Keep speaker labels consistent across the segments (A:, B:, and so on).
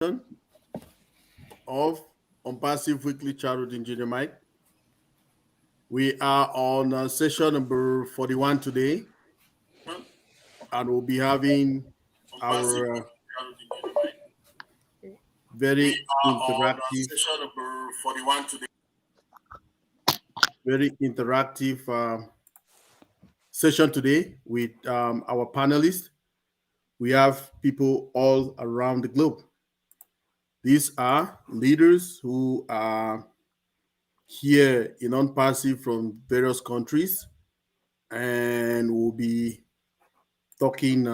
A: of Onpassive Weekly Childhood Engineer Mike. We are on session number 41 today, and we'll be having our very interactive, very interactive session today with our panelists. We have people all around the globe. These are leaders who are here in Onpassive from various countries, and we'll be talking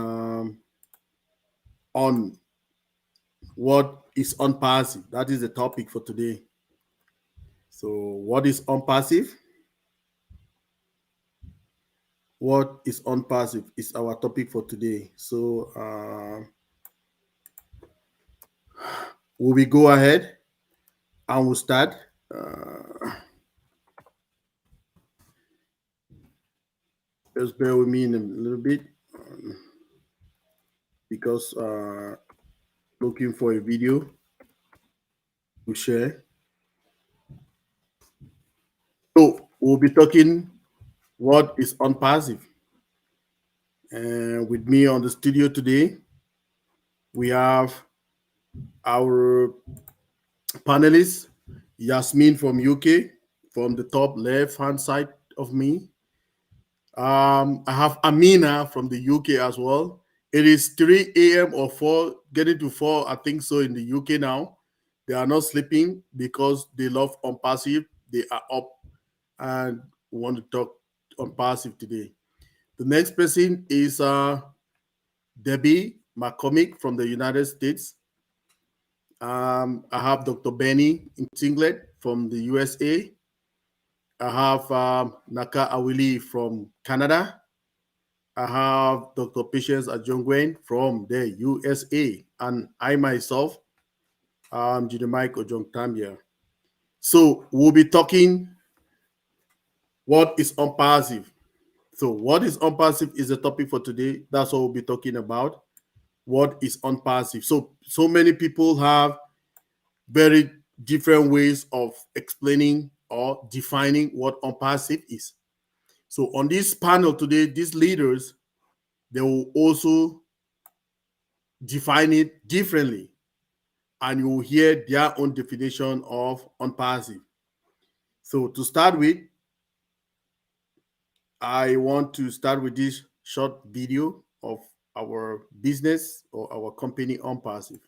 A: on what is Onpassive. That is the topic for today. So what is Onpassive? What is Onpassive is our topic for today. So will we go ahead and we'll start? Just bear with me in a little bit because looking for a video to share. So we'll be talking what is Onpassive. And with me on the studio today, we have our panelists, Yasmin from UK, from the top left-hand side of me. I have Amina from the UK as well. It is 3 a.m. or 4, getting to 4, I think so, in the UK now. They are not sleeping because they love Onpassive. They are up and want to talk Onpassive today. The next person is Debbie McCormick from the United States. I have Dr. Benny Singlet from the USA. I have Naka Awili from Canada. I have Dr. Patience Ajongwen from the USA. And I myself, I'm MikeOjongtambia. So we'll be talking what is Onpassive. So what is Onpassive is the topic for today. That's what we'll be talking about. What is Onpassive? So many people have very different ways of explaining or defining what Onpassive is. So on this panel today, these leaders, they will also define it differently, and you will hear their own definition of Onpassive. So to start with, I want to start with this short video of our business or our company Onpassive.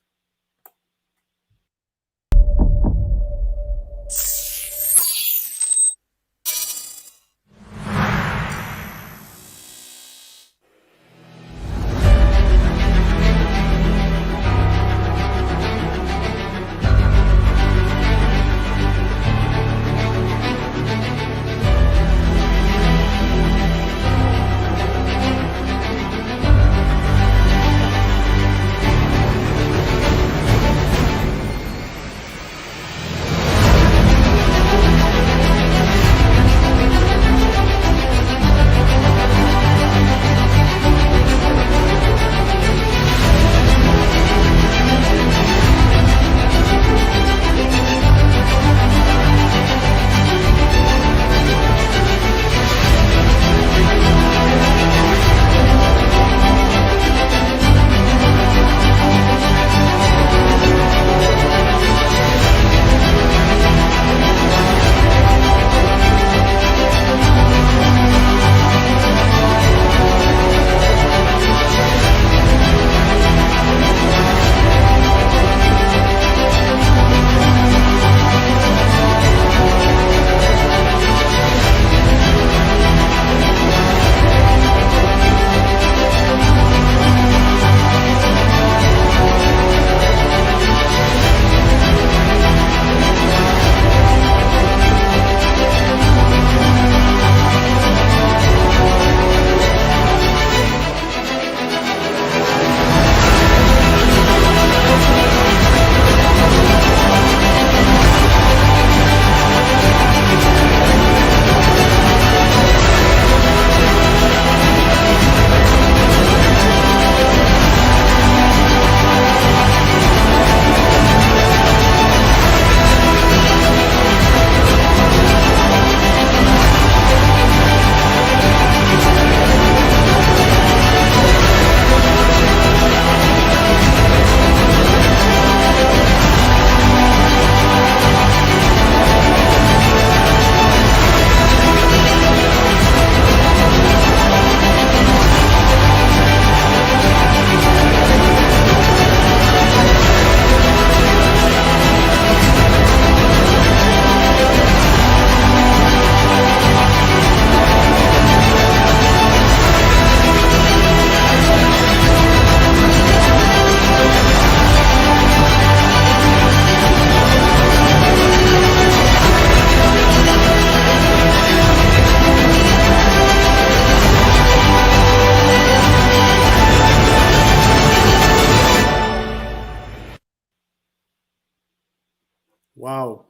A: Wow.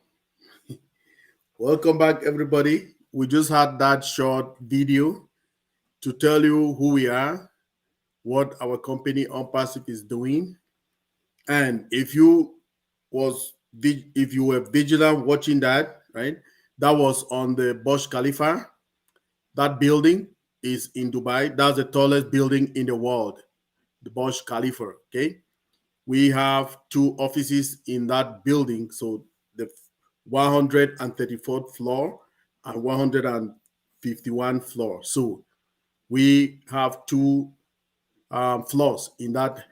A: Welcome back, everybody. We just had that short video to tell you who we are, what our company Onpassive is doing. And if you were vigilant watching that, right? That was on the Burj Khalifa. That building is in Dubai. That's the tallest building in the world, the Burj Khalifa. Okay. We have two offices in that building. So the 134th floor and 151 floor. So we have two floors in that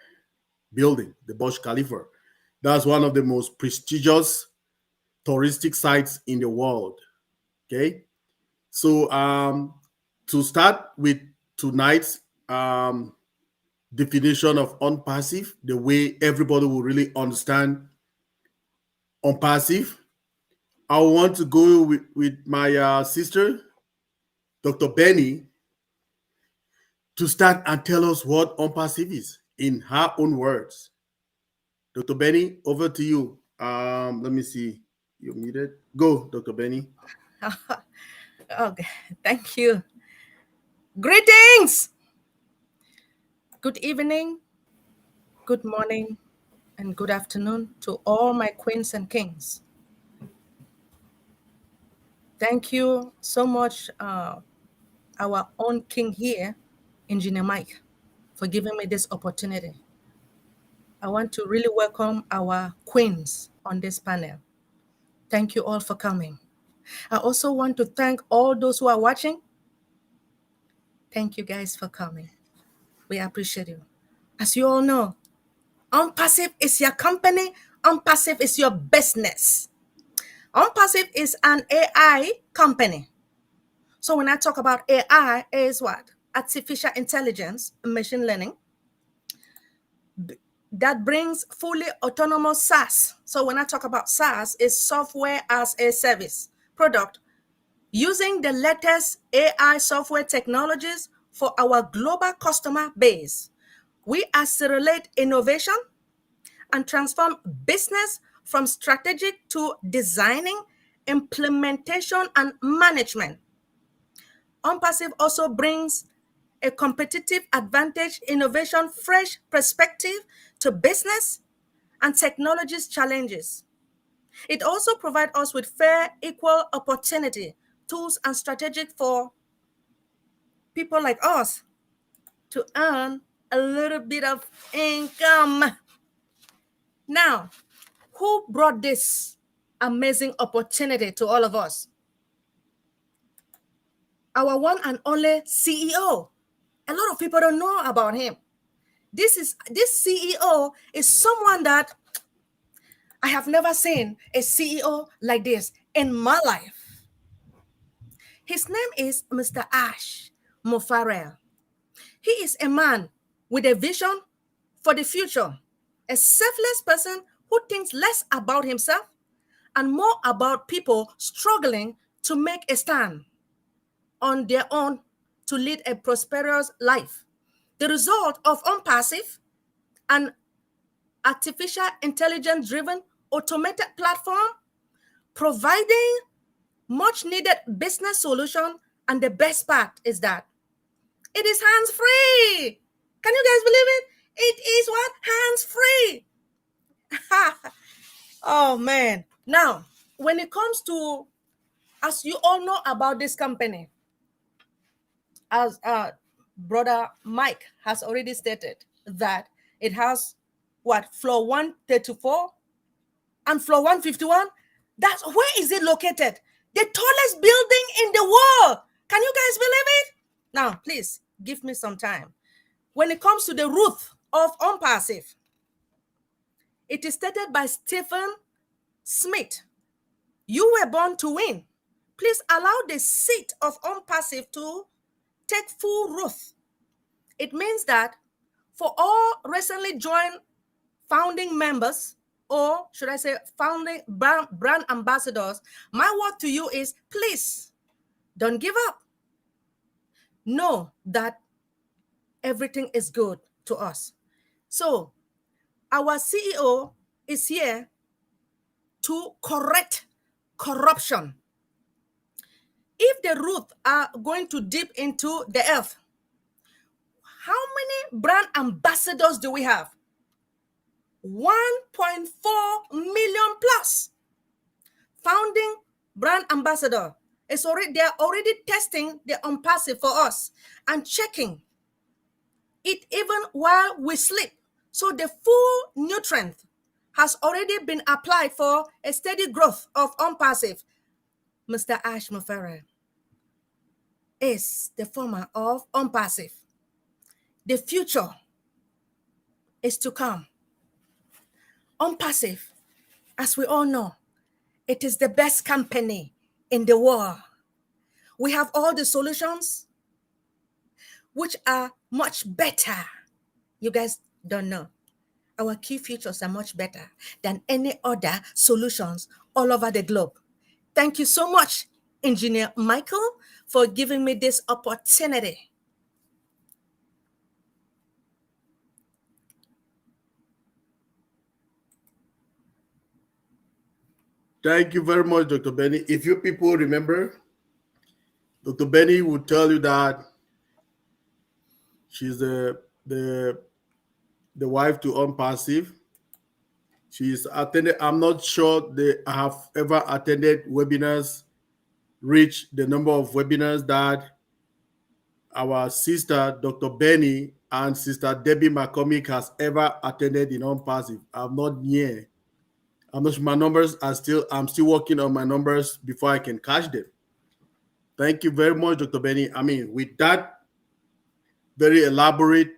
A: building, the Burj Khalifa. That's one of the most prestigious touristic sites in the world. Okay. So to start with tonight's definition of unpassive, the way everybody will really understand unpassive, I want to go with my sister, Dr. Benny, to start and tell us what unpassive is in her own words. Dr. Benny, over to you. Let me see. You're muted. Go, Dr. Benny.
B: Okay, thank you. Greetings. Good evening, good morning, and good afternoon to all my queens and kings. Thank you so much, our own king here, Engineer Mike, for giving me this opportunity. I want to really welcome our queens on this panel. Thank you all for coming. I also want to thank all those who are watching. Thank you guys for coming. We appreciate you. As you all know, Onpassive is your company. Onpassive is your business. Onpassive is an AI company. So when I talk about AI, is what? Artificial intelligence, machine learning. That brings fully autonomous SaaS. So when I talk about SaaS, it's software as a service product using the latest AI software technologies for our global customer base. We accelerate innovation and transform business from strategic to designing, implementation, and management. Onpassive also brings a competitive advantage, innovation, fresh perspective to business and technology's challenges. It also provides us with fair, equal opportunity, tools, and strategic for people like us to earn a little bit of income. Now, who brought this amazing opportunity to all of us? Our one and only CEO. A lot of people don't know about him. This CEO is someone that I have never seen a CEO like this in my life. His name is Mr. Ash Mofarel. He is a man with a vision for the future, a selfless person who thinks less about himself and more about people struggling to make a stand on their own to lead a prosperous life. The result of Onpassive, an artificial intelligence driven automated platform providing much needed business solution, and the best part is that it is hands free. Can you guys believe it? It is what? Hands free. Oh man. Now, when it comes to, as you all know about this company, as brother Mike has already stated, that it has what, floor 134 and floor 151. That's where is it located? The tallest building in the world. Can you guys believe it? Now, please give me some time. When it comes to the root of Onpassive, it is stated by Stephen Smith. You were born to win. Please allow the seat of Onpassive to take full root. It means that for all recently joined founding members, or should I say founding brand ambassadors, my word to you is please don't give up. Know that everything is good to us. So our CEO is here to correct corruption. If the roots are going to dip into the earth, how many brand ambassadors do we have? 1.4 million plus. Founding brand ambassador. They're already testing the Onpassive for us and checking it even while we sleep. So the full nutrient has already been applied for a steady growth of Onpassive. Mr. Ash Mufere is the former of Onpassive. The future is to come. Onpassive, as we all know, it is the best company in the world. We have all the solutions which are much better. You guys don't know. Our key features are much better than any other solutions all over the globe. Thank you so much, Engineer Michael, for giving me this opportunity.
A: Thank you very much, Dr. Benny. If you people remember, Dr. Benny will tell you that she's the wife to Onpassive. She's attended, I'm not sure they have ever attended webinars, reach the number of webinars that our sister, Dr. Benny, and sister Debbie McCormick has ever attended in Onpassive. I'm not near. I'm not sure my numbers are I'm still working on my numbers before I can catch them. Thank you very much, Dr. Benny. I mean, with that very elaborate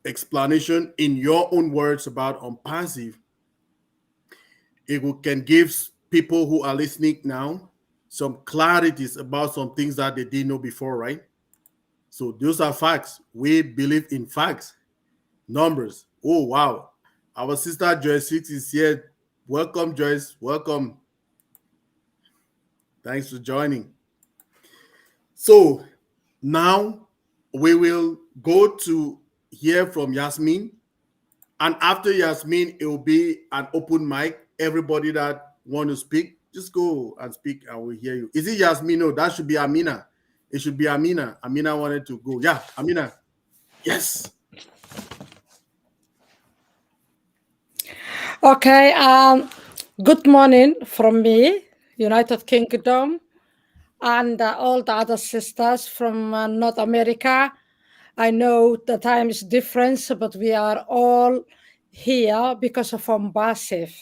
A: explanation in your own words about Onpassive, it can give people who are listening now some clarities about some things that they didn't know before, right? So those are facts. We believe in facts, numbers. Oh, wow. Our sister Joyce 6 is here. Welcome, Joyce. Welcome. Thanks for joining. So now we will go to hear from Yasmin. And after Yasmin, it will be an open mic. Everybody that want to speak, just go and speak and we'll hear you. Is it Yasmin? No, that should be Amina. It should be Amina. Amina wanted to go. Yeah, Amina. Yes.
C: Okay. Good morning from me, United Kingdom, and all the other sisters from North America. I know the time is different, but we are all here because of Onpassive.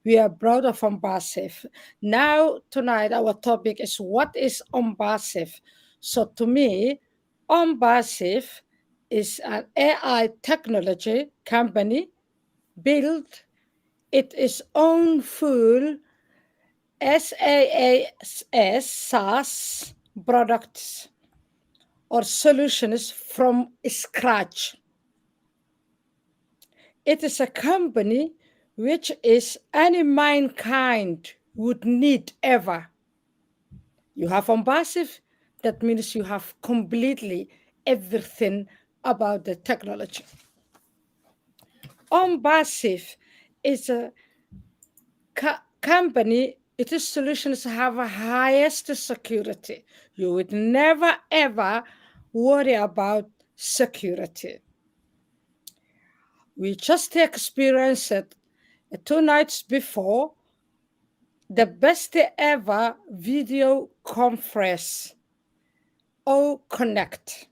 C: We are proud of Onpassive. Now, tonight, our topic is what is Onpassive? So to me, Onpassive is an AI technology company built its own full SaaS products or solutions from scratch. It is a company which is any mankind would need ever. You have Onpassive, that means you have completely everything about the technology. Onpassive is a company. Its solutions have a highest security. You would never ever worry about security. We just experienced it 2 nights before the best ever video conference, Connect,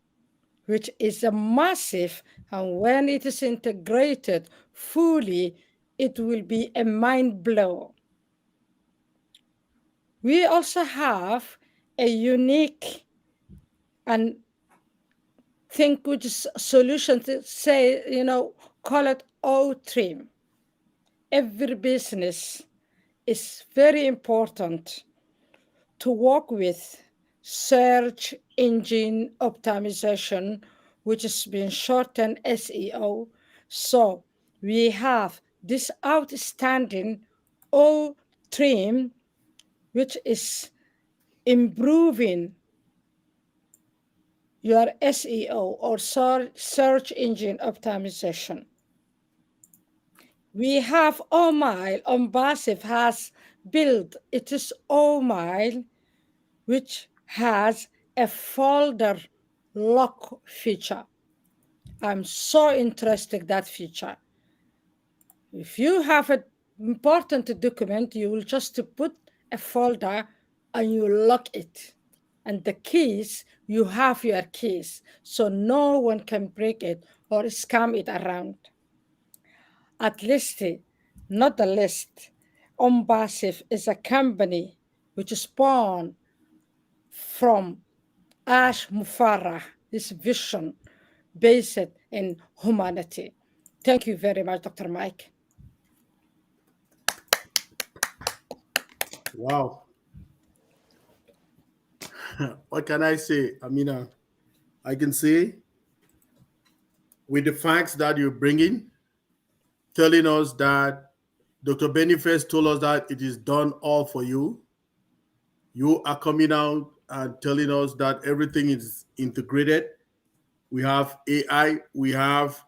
C: which is a massive, and when it is integrated fully, it will be a mind blow. We also have a unique and think which is solution to say, call it O-trim. Every business is very important to work with search engine optimization, which has been shortened SEO. So we have this outstanding O-trim, which is improving your SEO or search engine optimization. we have OMILE. Onpassive has built its OMILE, which has a folder lock feature. I'm so interested in that feature. If you have an important document, you will just put a folder and you lock it. And the keys, you have your keys, so no one can break it or scam it around. At least, not the list, Onpassive is a company which spawned from Ash Mufarah, his vision based in humanity. Thank you very much, Dr. Mike.
A: Wow. What can I say? Amina, I can say with the facts that you're bringing, telling us that Dr. Beniface told us that it is done all for you. You are coming out and telling us that everything is integrated. We have AI, we have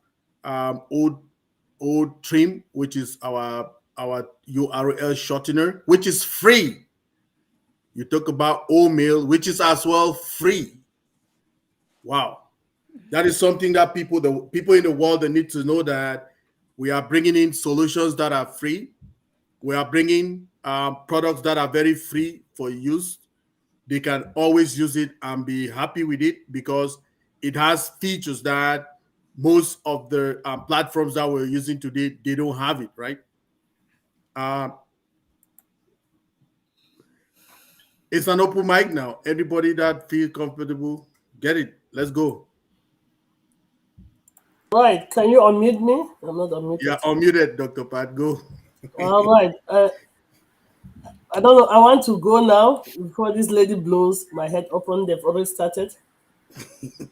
A: old trim, which is our URL shortener, which is free. You talk about OMail, which is as well free. Wow. That is something that the people in the world, they need to know that we are bringing in solutions that are free. We are bringing products that are very free for use. They can always use it and be happy with it because it has features that most of the platforms that we're using today, they don't have it, right? It's an open mic now. Everybody that feels comfortable, get it. Let's go.
D: Right. Can you unmute me? I'm not unmuted.
A: Yeah, unmuted, Dr. Pat. Go.
D: All right. I don't know. I want to go now before this lady blows my head open. They've already started.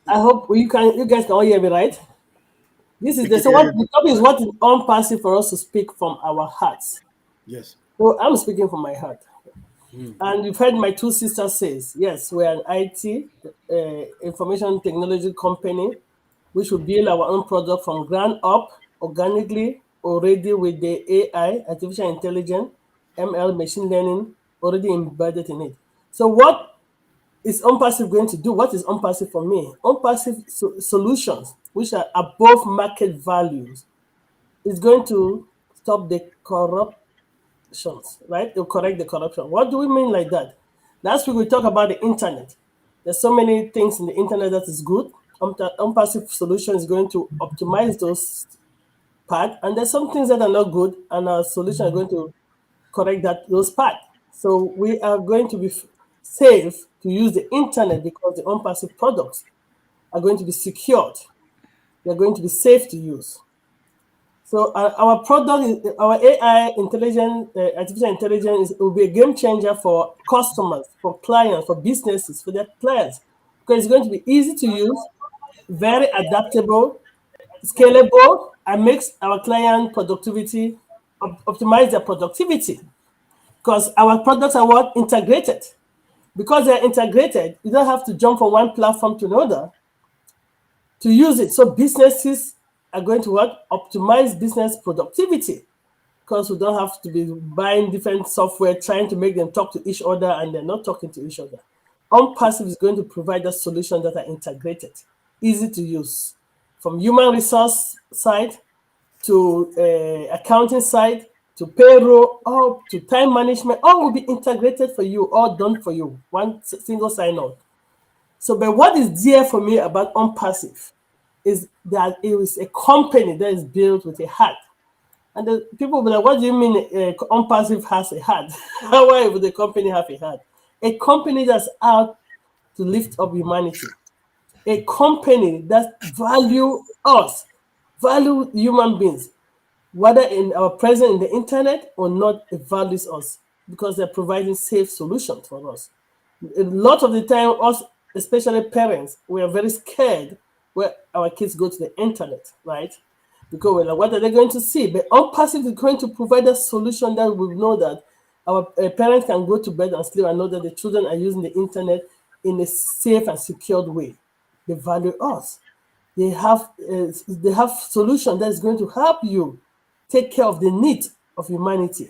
D: I hope you guys can all hear me, right? This is the topic is what is unpassive for us to speak from our hearts.
A: Yes.
D: So I'm speaking from my heart. And you've heard my two sisters say, yes, we're an IT, information technology company, which will build our own product from ground up, organically, already with the AI, artificial intelligence, ML, machine learning, already embedded in it. So what is Onpassive going to do? What is Onpassive for me? Onpassive solutions, which are above market values, is going to stop the corruptions, right? To correct the corruption. What do we mean like that? Last week we talked about the internet. There's so many things in the internet that is good. Onpassive solution is going to optimize those parts, and there's some things that are not good, and our solution are going to correct those parts. So we are going to be safe to use the internet because the Onpassive products are going to be secured. They're going to be safe to use. So our product, our AI artificial intelligence will be a game changer for customers, for clients, for businesses, for their clients, because it's going to be easy to use, very adaptable, scalable, and makes our client productivity, optimize their productivity. Because our products are what? Integrated. Because they're integrated, you don't have to jump from one platform to another to use it. So businesses are going to what? Optimize business productivity, because we don't have to be buying different software, trying to make them talk to each other, and they're not talking to each other. Onpassive is going to provide us solutions that are integrated, easy to use, from human resource side to accounting side to payroll, all to time management, all will be integrated for you, all done for you, one single sign-on. So, but what is dear for me about Onpassive is that it is a company that is built with a heart. And the people will be like, what do you mean Onpassive has a heart? Why would the company have a heart? A company that's out to lift up humanity. A company that value us, value human beings, whether in our presence in the internet or not, it values us because they're providing safe solutions for us. A lot of the time, us, especially parents, we are very scared where our kids go to the internet, right? Because we're like, what are they going to see? But Onpassive is going to provide a solution that we know that our parents can go to bed and sleep and know that the children are using the internet in a safe and secured way. They value us. They have solution that is going to help you take care of the needs of humanity.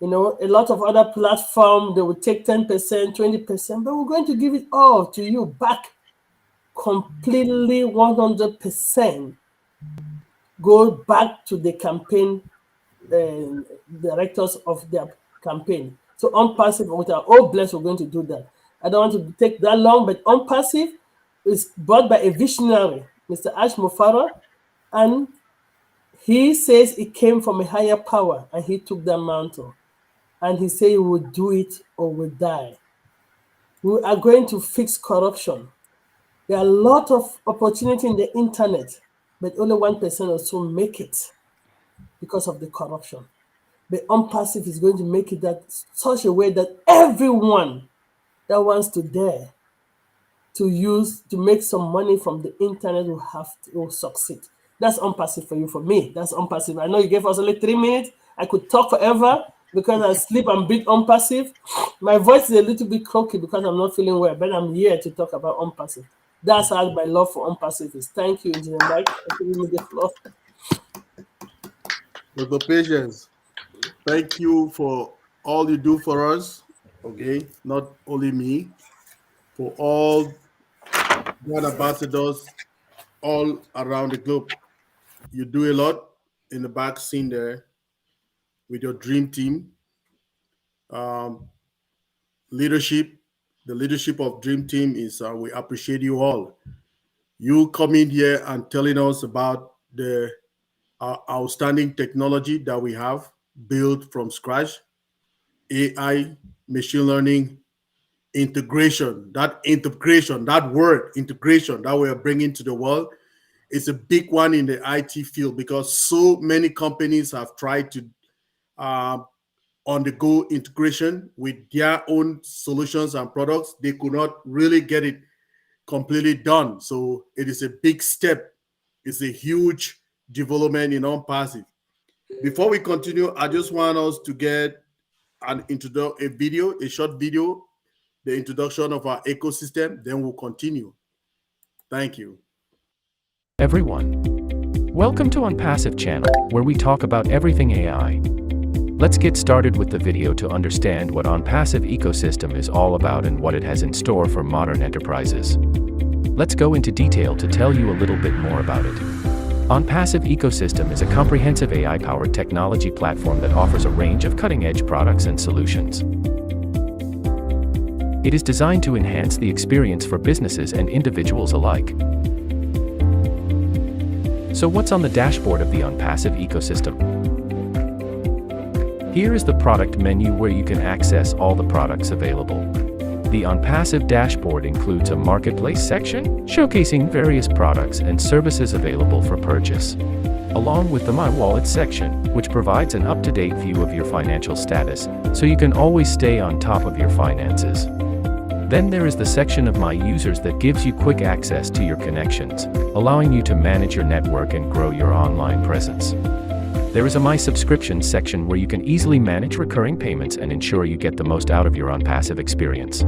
D: You know, a lot of other platforms, they will take 10%, 20%, but we're going to give it all to you back completely 100%. Go back to the campaign directors of their campaign. So Onpassive, with our all blessed, we're going to do that. I don't want to take that long, but Onpassive is brought by a visionary, Mr. Ash Mufara, and he says it came from a higher power, and he took that mantle. And he said he would do it or will die. We are going to fix corruption. There are a lot of opportunity in the internet, but only 1% or so make it because of the corruption. But Onpassive is going to make it that such a way that everyone that wants to dare to use to make some money from the internet will succeed. That's Onpassive for you. For me, that's Onpassive. I know you gave us only 3 minutes. I could talk forever because I sleep and breathe Onpassive. My voice is a little bit croaky because I'm not feeling well, but I'm here to talk about Onpassive. That's how my love for Onpassive is. Thank you, Engineer Mike, for giving me the floor.
A: Dr. Patience, thank you for all you do for us. Okay, not only me, for all brand ambassadors all around the globe. You do a lot in the back scene there with your dream team. Leadership, the leadership of Dream Team is, we appreciate you all. You coming here and telling us about the outstanding technology that we have built from scratch, AI, machine learning, integration, that word integration that we are bringing to the world is a big one in the IT field because so many companies have tried to undergo integration with their own solutions and products. They could not really get it completely done. So it is a big step. It's a huge development in Onpassive. Before we continue, I just want us to get a short video, the introduction of our ecosystem, then we'll continue. Thank you.
E: Everyone, welcome to Onpassive channel, where we talk about everything AI. Let's get started with the video to understand what Onpassive ecosystem is all about and what it has in store for modern enterprises. Let's go into detail to tell you a little bit more about it. Onpassive ecosystem is a comprehensive AI-powered technology platform that offers a range of cutting-edge products and solutions. It is designed to enhance the experience for businesses and individuals alike. So what's on the dashboard of the Onpassive ecosystem? Here is the product menu where you can access all the products available. The Onpassive dashboard includes a marketplace section, showcasing various products and services available for purchase, along with the My Wallet section, which provides an up-to-date view of your financial status, so you can always stay on top of your finances. Then there is the section of My Users that gives you quick access to your connections, allowing you to manage your network and grow your online presence. There is a My Subscriptions section where you can easily manage recurring payments and ensure you get the most out of your Onpassive experience.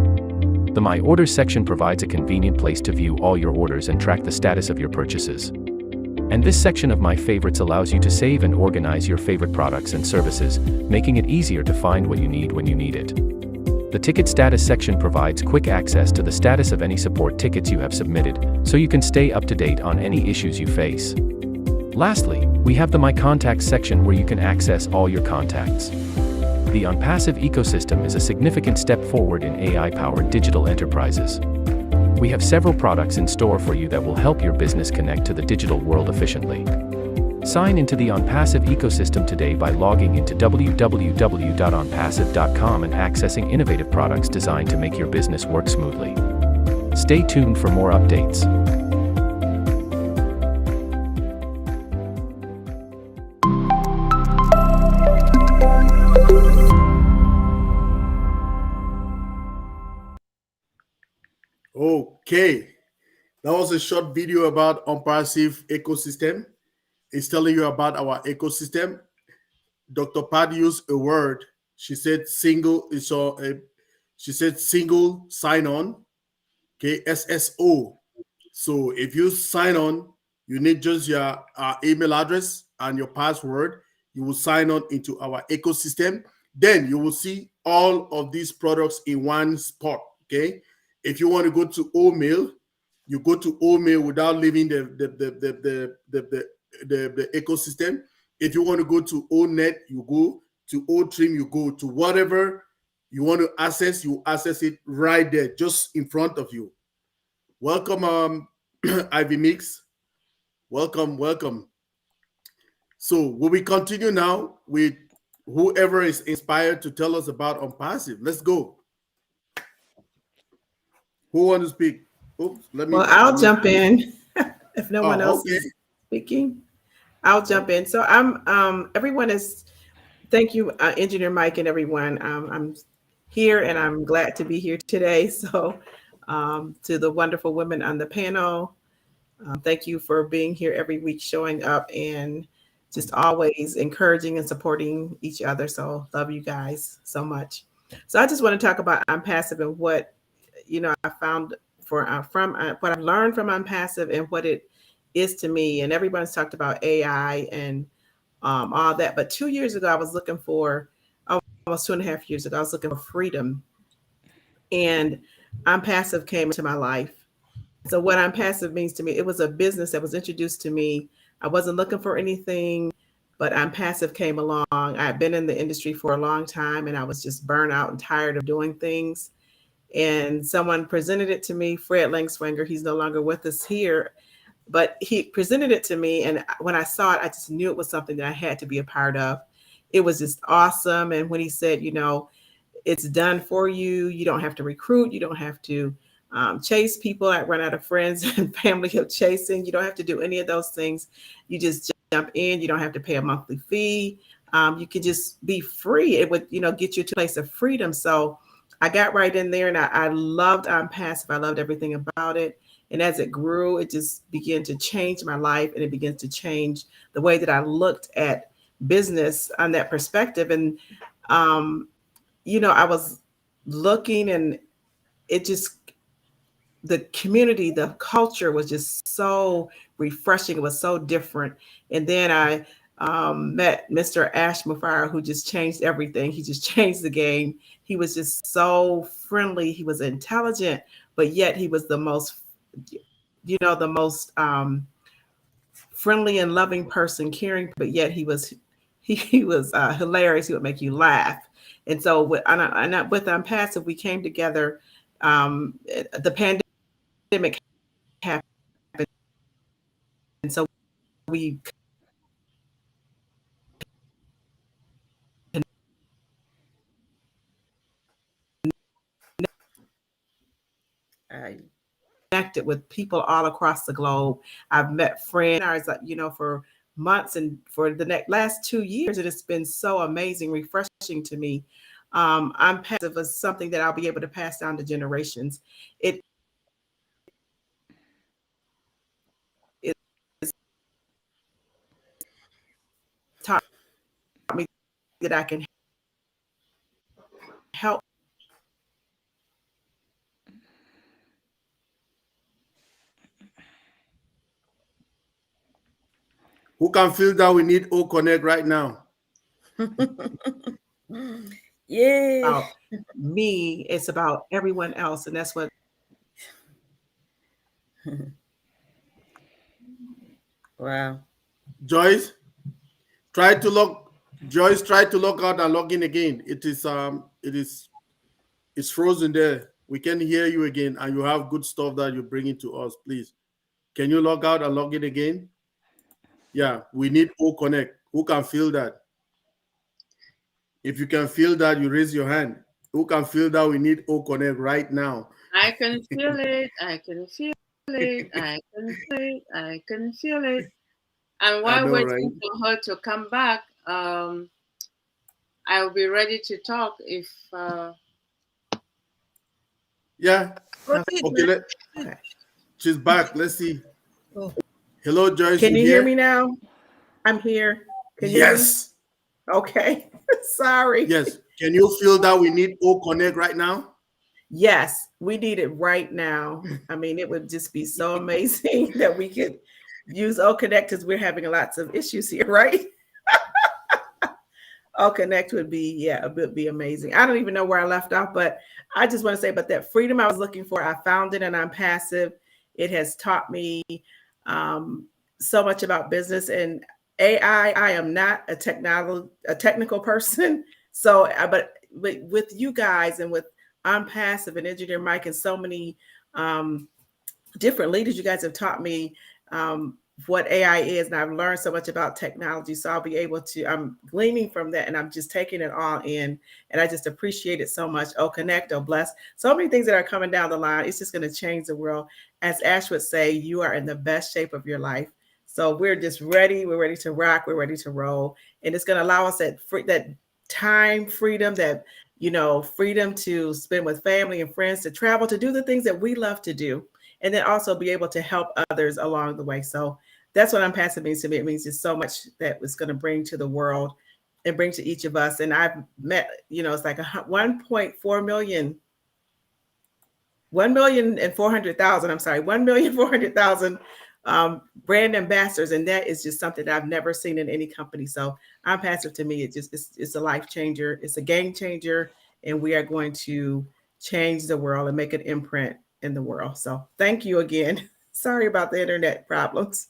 E: The My Orders section provides a convenient place to view all your orders and track the status of your purchases. And this section of My Favorites allows you to save and organize your favorite products and services, making it easier to find what you need when you need it. The Ticket Status section provides quick access to the status of any support tickets you have submitted, so you can stay up to date on any issues you face. Lastly, we have the My Contacts section where you can access all your contacts. The Onpassive ecosystem is a significant step forward in AI-powered digital enterprises. We have several products in store for you that will help your business connect to the digital world efficiently. Sign into the Onpassive ecosystem today by logging into www.onpassive.com and accessing innovative products designed to make your business work smoothly. Stay tuned for more updates.
A: Okay, that was a short video about Onpassive ecosystem. It's telling you about our ecosystem. Dr. Pat used a word. She said single. She said single sign-on. Okay, SSO. So if you sign on, You need just your email address and your password. You will sign on into our ecosystem. Then you will see all of these products in one spot. Okay. If you want to go to OMail, you go to OMail without leaving the ecosystem. If you want to go to ONet, you go to OTrim, you go to whatever you want to access, you access it right there, just in front of you. Welcome, Ivy Mix. Welcome, welcome. So will we continue now with whoever is inspired to tell us about Onpassive? Let's go. Who wants to speak? Oops,
F: Well, I'll jump in if no one else
A: okay.
F: is speaking. I'll jump in. So everyone is, thank you, Engineer Mike and everyone. I'm here and I'm glad to be here today. So to the wonderful women on the panel, thank you for being here every week, showing up and just always encouraging and supporting each other. So love you guys so much. So I just want to talk about Onpassive and what, I found from what I've learned from Onpassive and what it is to me. And everyone's talked about AI and all that. But 2 years ago, I was looking for, almost 2.5 years ago, I was looking for freedom. And Onpassive came into my life. So what Onpassive means to me, it was a business that was introduced to me. I wasn't looking for anything, but Onpassive came along. I had been in the industry for a long time and I was just burnt out and tired of doing things. And someone presented it to me, Fred Langswanger. He's no longer with us here, but he presented it to me. And when I saw it, I just knew it was something that I had to be a part of. It was just awesome. And when he said, it's done for you, you don't have to recruit, you don't have to chase people. I run out of friends and family of chasing. You don't have to do any of those things. You just jump in. You don't have to pay a monthly fee. You can just be free. It would, get you to a place of freedom. So I got right in there and I loved Onpassive. I loved everything about it. And as it grew, it just began to change my life and it began to change the way that I looked at business on that perspective. And, I was looking and it just, the community, the culture was just so refreshing. It was so different. And then I met Mr. Ash Mufara, who just changed everything. He just changed the game. He was just so friendly. He was intelligent, but yet he was the most, friendly and loving person, caring, but yet he was hilarious. He would make you laugh. And so with Onpassive, we came together. The pandemic happened, and so we connected with people all across the globe. I've met friends, for months, and for the last 2 years, it has been so amazing, refreshing to me. Onpassive is something that I'll be able to pass down to generations. It is taught me that I can help.
A: Who can feel that we need O Connect right now?
B: Yeah.
F: About me, it's about everyone else, and that's what.
B: Wow.
A: Joyce, try to log out and log in again. It's frozen there. We can hear you again, and you have good stuff that you're bringing to us. Please, can you log out and log in again? Yeah, we need O Connect. Who can feel that? If you can feel that, you raise your hand. Who can feel that we need O Connect right now?
G: I can feel it. I can feel it. I can feel it. I can feel it. And while waiting for her to come back, I'll be ready to talk if.
A: Yeah. Okay. She's back. Let's see. Oh. Hello, Joyce.
F: Can you hear me now? I'm here. Can you hear me? Okay. Sorry.
A: Yes. Can you feel that we need O Connect right now?
F: Yes, we need it right now. I mean, it would just be so amazing that we could use OConnect because we're having lots of issues here, right? OConnect would be, it would be amazing. I don't even know where I left off, but I just want to say about that freedom I was looking for. I found it, and I'm passive. It has taught me so much about business and AI. I am not a technical person. So, but with you guys and with Onpassive and Engineer Mike and so many different leaders, you guys have taught me what AI is, and I've learned so much about technology. So I'll be able to, I'm gleaning from that, and I'm just taking it all in, and I just appreciate it so much. Oh, connect, oh, bless. So many things that are coming down the line. It's just going to change the world. As Ash would say, you are in the best shape of your life. So we're just ready. We're ready to rock. We're ready to roll. And it's going to allow us that time freedom, that, freedom to spend with family and friends, to travel, to do the things that we love to do, and then also be able to help others along the way. So that's what Onpassive means to me. It means just so much that it's going to bring to the world and bring to each of us. And I've met, it's like 1.4 million, 1,400,000, I'm sorry, 1,400,000 brand ambassadors. And that is just something that I've never seen in any company. So Onpassive to me, it's a life changer. It's a game changer. And we are going to change the world and make an imprint in the world. So thank you again. Sorry about the internet problems.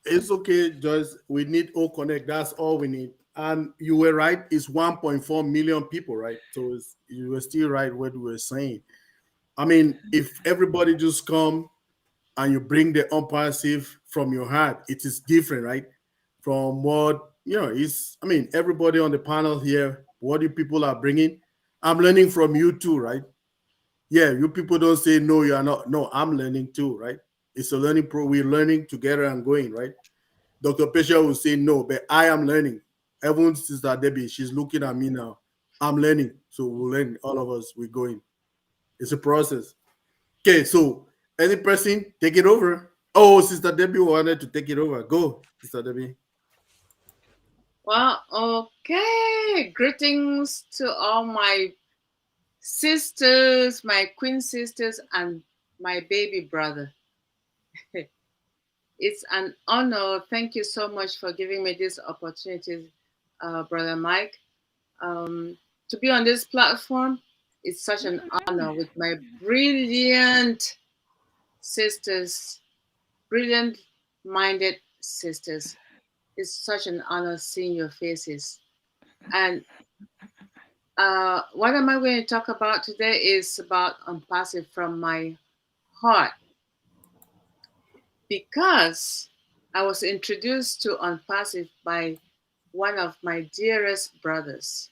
A: It's okay, Joyce. We need OConnect. That's all we need. And you were right. It's 1.4 million people, right? So you were still right what you were saying. I mean, if everybody just come and you bring the Onpassive from your heart, it is different, right? From what, everybody on the panel here, what you people are bringing. I'm learning from you too, right? Yeah, you people don't say, no, you are not. No, I'm learning too, right? It's a learning we're learning together and going, right? Dr. Pesha will say no, but I am learning. Even Sister Debbie, she's looking at me now. I'm learning. So we'll learn. All of us, we're going. It's a process. Okay, so any person, take it over. Oh, Sister Debbie wanted to take it over. Go, Sister Debbie.
G: Well, okay. Greetings to all my sisters, my queen sisters, and my baby brother. It's an honor. Thank you so much for giving me this opportunity, Brother Mike. To be on this platform, it's such an honor with my brilliant sisters, brilliant-minded sisters. It's such an honor seeing your faces. And what am I going to talk about today is about Onpassive from my heart. Because I was introduced to Onpassive by one of my dearest brothers.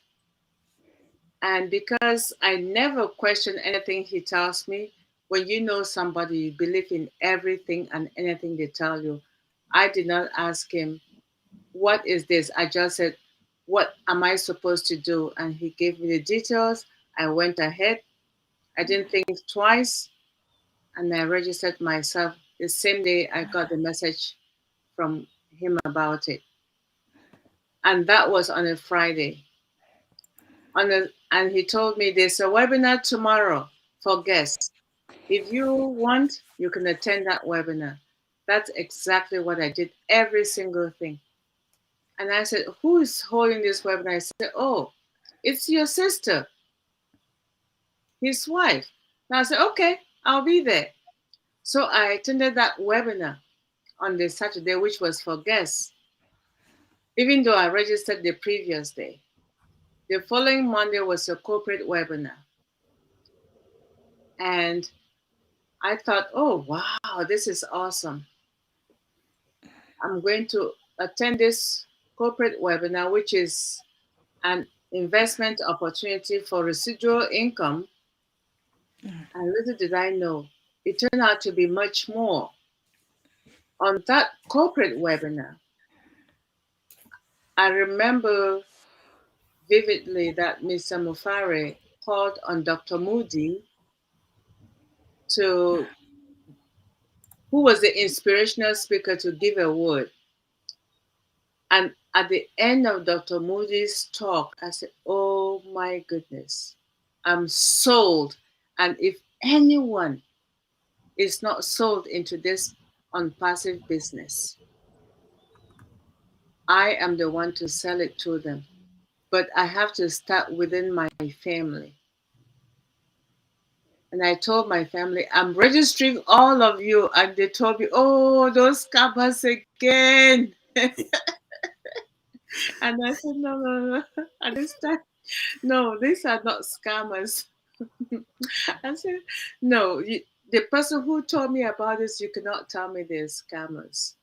G: And because I never question anything he tells me, when you know somebody, you believe in everything and anything they tell you. I did not ask him, what is this? I just said, what am I supposed to do? And he gave me the details. I went ahead. I didn't think twice. And I registered myself. The same day I got the message from him about it. And that was on a Friday. And he told me there's a webinar tomorrow for guests. If you want, you can attend that webinar. That's exactly what I did, every single thing. And I said, who is holding this webinar? I said, oh, it's your sister, his wife. And I said, okay, I'll be there. So I attended that webinar on the Saturday, which was for guests, even though I registered the previous day. The following Monday was a corporate webinar. And I thought, oh, wow, this is awesome. I'm going to attend this corporate webinar, which is an investment opportunity for residual income. And little did I know, it turned out to be much more. On that corporate webinar, I remember vividly that Mr. Mufare called on Dr. Moody, who was the inspirational speaker, to give a word. And at the end of Dr. Moody's talk, I said, oh my goodness, I'm sold. And if anyone is not sold into this Onpassive business, I am the one to sell it to them. But I have to start within my family. And I told my family, I'm registering all of you. And they told me, oh, those scammers again. And I said, no. At this time, no, these are not scammers. I said, no, the person who told me about this, you cannot tell me they're scammers.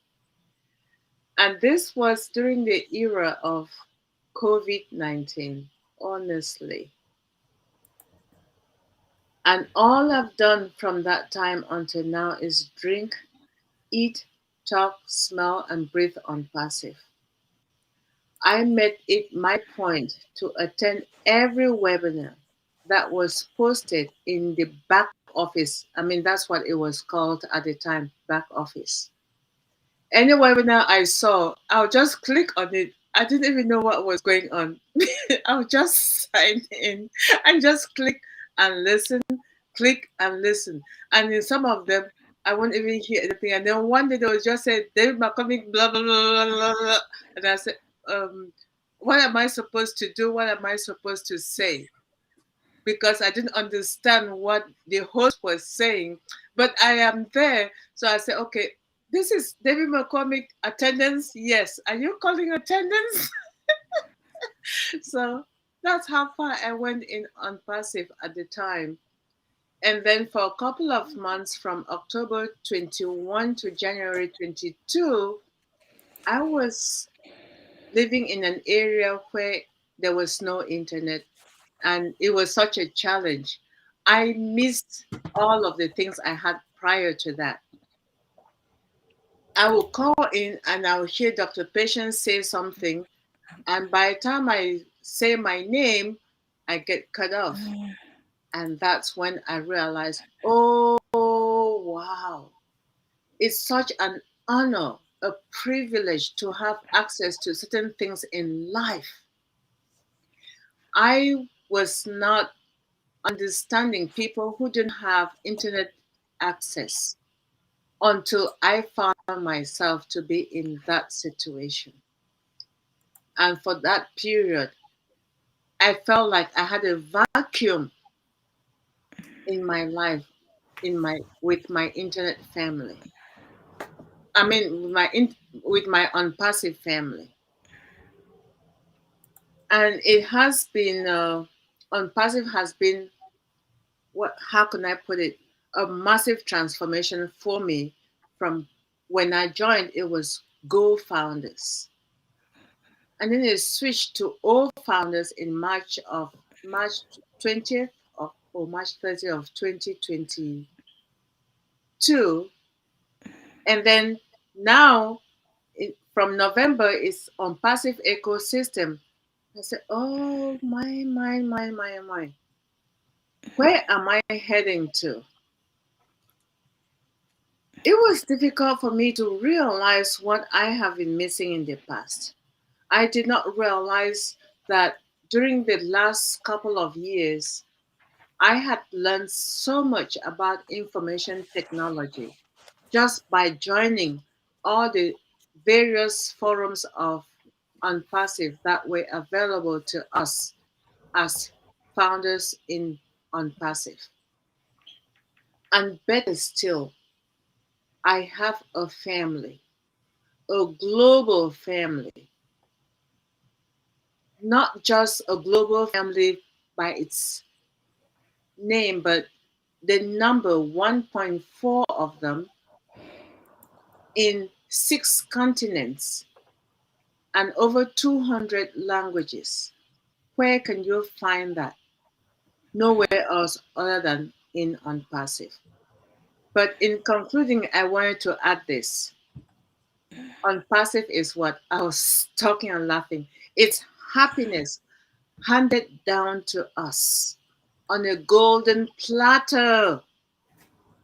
G: And this was during the era of COVID-19, honestly. And all I've done from that time until now is drink, eat, talk, smell, and breathe Onpassive. I made it my point to attend every webinar that was posted in the back office. I mean, that's what it was called at the time, back office. Any webinar I saw, I'll just click on it. I didn't even know what was going on. I'll just sign in and just click and listen, click and listen. And in some of them, I won't even hear anything. And then one day they will just say, David McCormick, blah, blah, blah, blah, blah. And I said, what am I supposed to do? What am I supposed to say? Because I didn't understand what the host was saying, but I am there. So I said, okay, this is David McCormick, attendance. Yes. Are you calling attendance? So that's how far I went in Onpassive at the time. And then for a couple of months from October 21 to January 22, I was living in an area where there was no internet. And it was such a challenge. I missed all of the things I had prior to that. I will call in and I will hear Dr. Patience say something. And by the time I say my name, I get cut off. And that's when I realized, oh, wow. It's such an honor, a privilege to have access to certain things in life. I was not understanding people who didn't have internet access until I found myself to be in that situation. And for that period, I felt like I had a vacuum in my life, with my internet family. I mean, with my Onpassive family. And it has been, Onpassive has been, how can I put it? A massive transformation for me. From when I joined, it was Go Founders. And then it switched to All Founders in March 20th or March 30th of 2022. And then now, from November, it's Onpassive ecosystem. I said, oh, my. Where am I heading to? It was difficult for me to realize what I have been missing in the past. I did not realize that during the last couple of years, I had learned so much about information technology just by joining all the various forums of Onpassive that were available to us as founders in Onpassive. And better still, I have a family, a global family. Not just a global family by its name, but the number 1.4 of them in 6 continents and over 200 languages. Where can you find that? Nowhere else other than in Onpassive. But in concluding, I wanted to add this. Onpassive is what I was talking and laughing. It's happiness handed down to us on a golden platter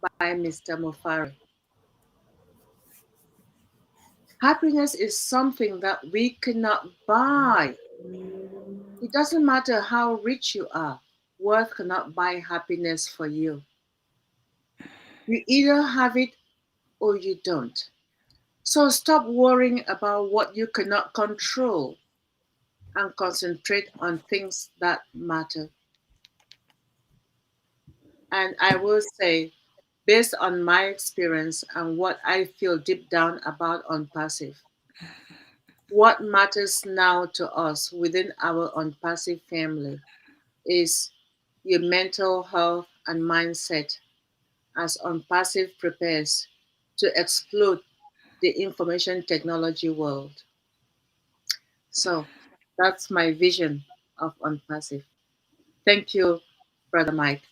G: by Mr. Mofari. Happiness is something that we cannot buy. It doesn't matter how rich you are. Wealth cannot buy happiness for you. You either have it or you don't. So stop worrying about what you cannot control and concentrate on things that matter. And I will say, based on my experience and what I feel deep down about Onpassive, what matters now to us within our Onpassive family is your mental health and mindset as Onpassive prepares to explode the information technology world. So that's my vision of Onpassive. Thank you, Brother Mike.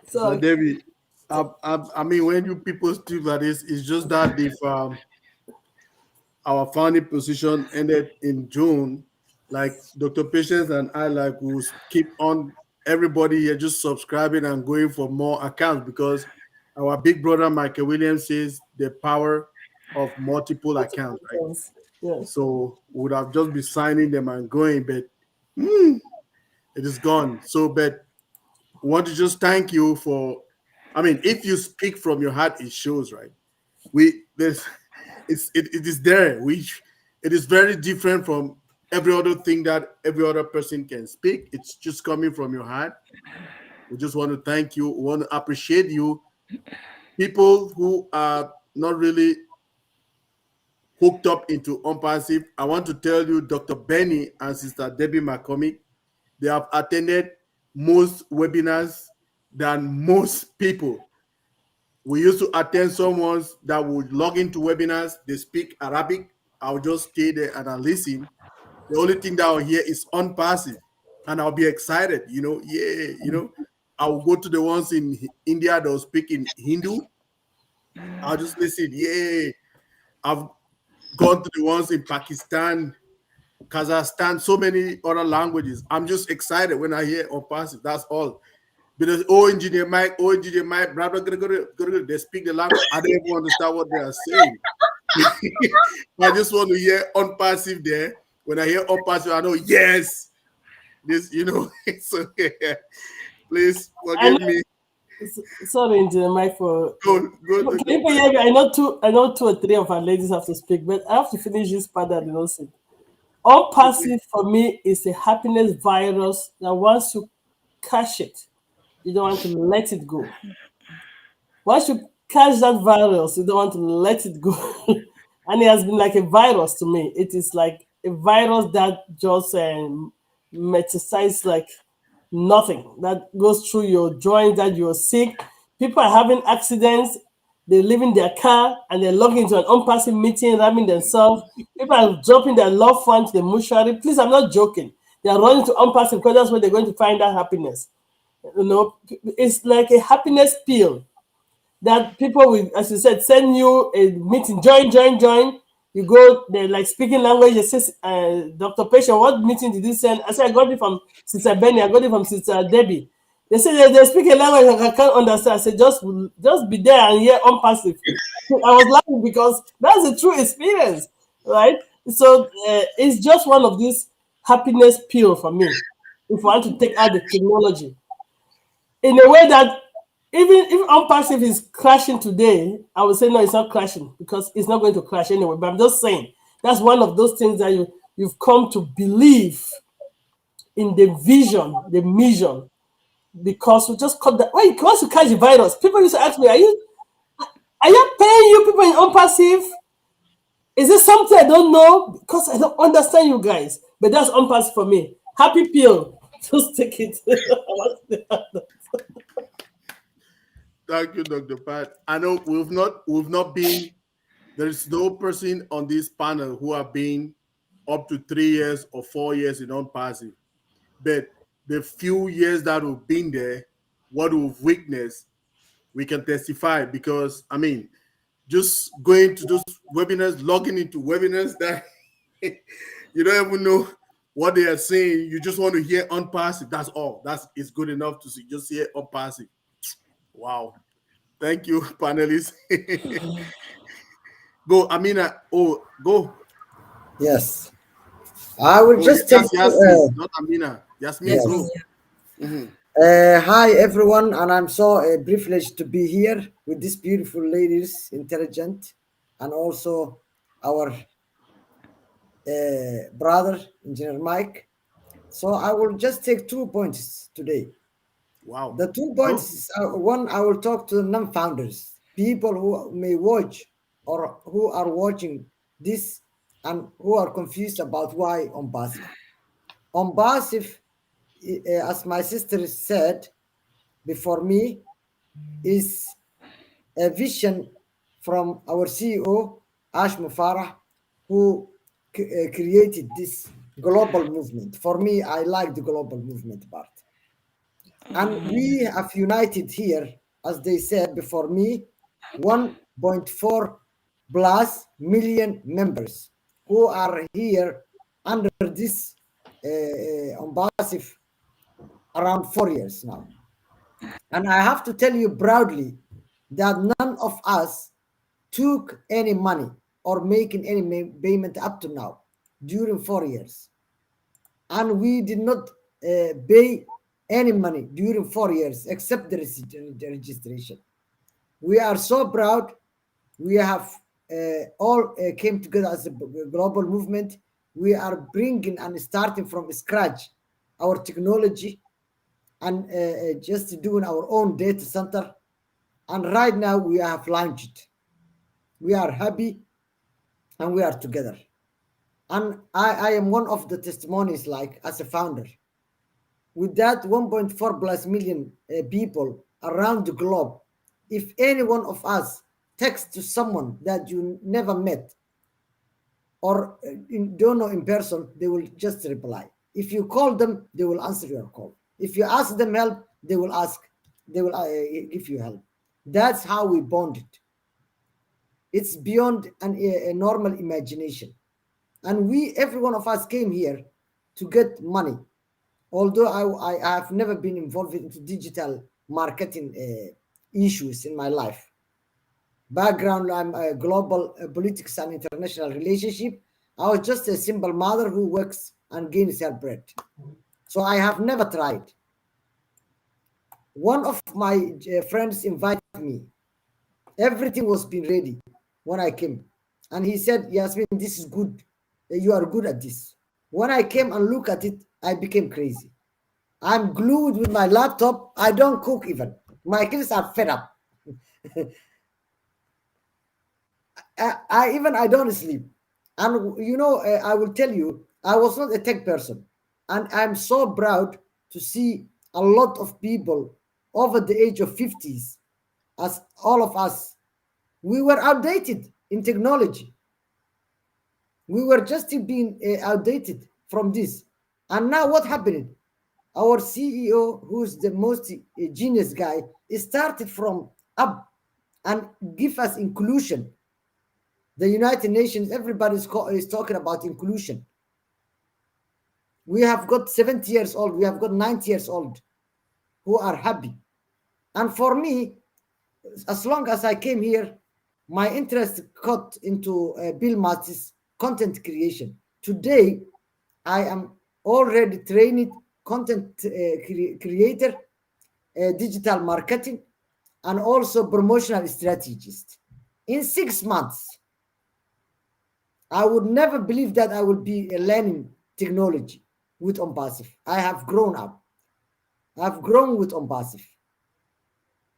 A: So Debbie, I mean, when you people speak like this, it's just that if our founding position ended in June, like Dr. Patience and I, like, will keep on everybody here just subscribing and going for more accounts, because our big brother Michael Williams says the power of multiple accounts, right?
D: Yes.
A: So would have just be signing them and going, but it is gone. So, but we want to just thank you for. I mean, if you speak from your heart, it shows, right? It is there. It is very different from every other thing that every other person can speak. It's just coming from your heart. We just want to thank you. We want to appreciate you. People who are not really hooked up into Onpassive, I want to tell you, Dr. Benny and Sister Debbie McCormick, they have attended most webinars than most people. We used to attend someone's that would log into webinars, they speak Arabic. I'll just stay there and I'll listen. The only thing that I'll hear is Onpassive, and I'll be excited, I'll go to the ones in India that will speak in Hindu. I'll just listen. I've gone to the ones in Pakistan, Kazakhstan, so many other languages. I'm just excited when I hear Onpassive. That's all. Because engineer Mike, blah, blah, they speak the language. I don't even understand what they are saying. I just want to hear Onpassive there. When I hear Onpassive, I know, yes, this, it's okay. Please forgive me.
D: Sorry, Engineer Mike, for
A: Go.
D: I know two or three of our ladies have to speak, but I have to finish this part that you know said. Onpassive for me is a happiness virus that once you catch it, you don't want to let it go. Once you catch that virus, you don't want to let it go. And it has been like a virus to me. It is like a virus that just metastasizes like nothing. That goes through your joints, that you're sick. People are having accidents. They live in their car and they're logging into an Onpassive meeting, ramming themselves. People are dropping their loved ones to the mortuary. Please, I'm not joking. They are running to Onpassive because that's where they're going to find that happiness. It's like a happiness pill that people will, as you said, send you a meeting, join. You go, they're like speaking language. They say, Dr. Patient, what meeting did you send? I said, I got it from Sister Benny, I got it from Sister Debbie. They say they speak a language I can't understand. I said, just be there and hear Onpassive. I was laughing because that's a true experience, right? So it's just one of these happiness pill for me. If I want to take out the technology in a way that even if Onpassive is crashing today, I would say no, it's not crashing because it's not going to crash anyway. But I'm just saying that's one of those things that you've come to believe in the vision, the mission, because we just cut that. Wait, once you catch the virus, people used to ask me, "Are you paying you people in Onpassive? Is this something I don't know? Because I don't understand you guys." But that's Onpassive for me. Happy pill. Just take it.
A: Thank you, Dr. Pat. I know we've not been, there is no person on this panel who have been up to 3 years or 4 years in Onpassive. But the few years that we've been there, what we've witnessed, we can testify, because, I mean, just going to those webinars, logging into webinars that you don't even know what they are saying. You just want to hear Onpassive. That's all. It's good enough to see. Just hear Onpassive. Wow. Thank you, panelists. Go, Amina. Oh, go.
H: Yes. I will just take
A: Yasmin, not Amina. Yasmin,
H: yes.
A: go. Mm-hmm.
H: Hi everyone, and I'm so privileged to be here with these beautiful ladies, intelligent, and also our brother, Engineer Mike. So I will just take 2 points today.
A: Wow.
H: The 2 points are, one, I will talk to the non-founders, people who may watch or who are watching this and who are confused about why Onpassive. Onpassive, as my sister said before me, is a vision from our CEO, Ash Mufarah, who created this global movement. For me, I like the global movement part. And we have united here, as they said before me, 1.4 plus million members who are here under this Onpassive around 4 years now. And I have to tell you proudly that none of us took any money or making any payment up to now during 4 years. And we did not pay any money during 4 years except the registration. We are so proud. We have all came together as a global movement. We are bringing and starting from scratch our technology and just doing our own data center. And right now we have launched. We are happy and we are together. And I am one of the testimonies, like as a founder. With that 1.4 plus million people around the globe, if any one of us text to someone that you never met or don't know in person, they will just reply. If you call them, they will answer your call. If you ask them help, they will give you help. That's how we bonded. It's beyond a normal imagination. And every one of us came here to get money. Although I have never been involved into digital marketing issues in my life. Background, I'm a global politics and international relationship. I was just a simple mother who works and gains her bread. So I have never tried. One of my friends invited me. Everything was being ready when I came. And he said, Yasmin, this is good. You are good at this. When I came and looked at it, I became crazy. I'm glued with my laptop. I don't cook even. My kids are fed up. I don't sleep. And you know, I will tell you, I was not a tech person. And I'm so proud to see a lot of people over the age of 50s, as all of us, we were outdated in technology. We were just being outdated from this. And now what happened? Our CEO, who's the most genius guy, started from up and give us inclusion. The United Nations, everybody is talking about inclusion. We have got 70 years old, we have got 90 years old who are happy. And for me, as long as I came here, my interest got into Bill Master's content creation. Today, I am already trained content creator, digital marketing, and also promotional strategist. In 6 months, I would never believe that I would be learning technology with Onpassive. I have grown up. I've grown with Onpassive.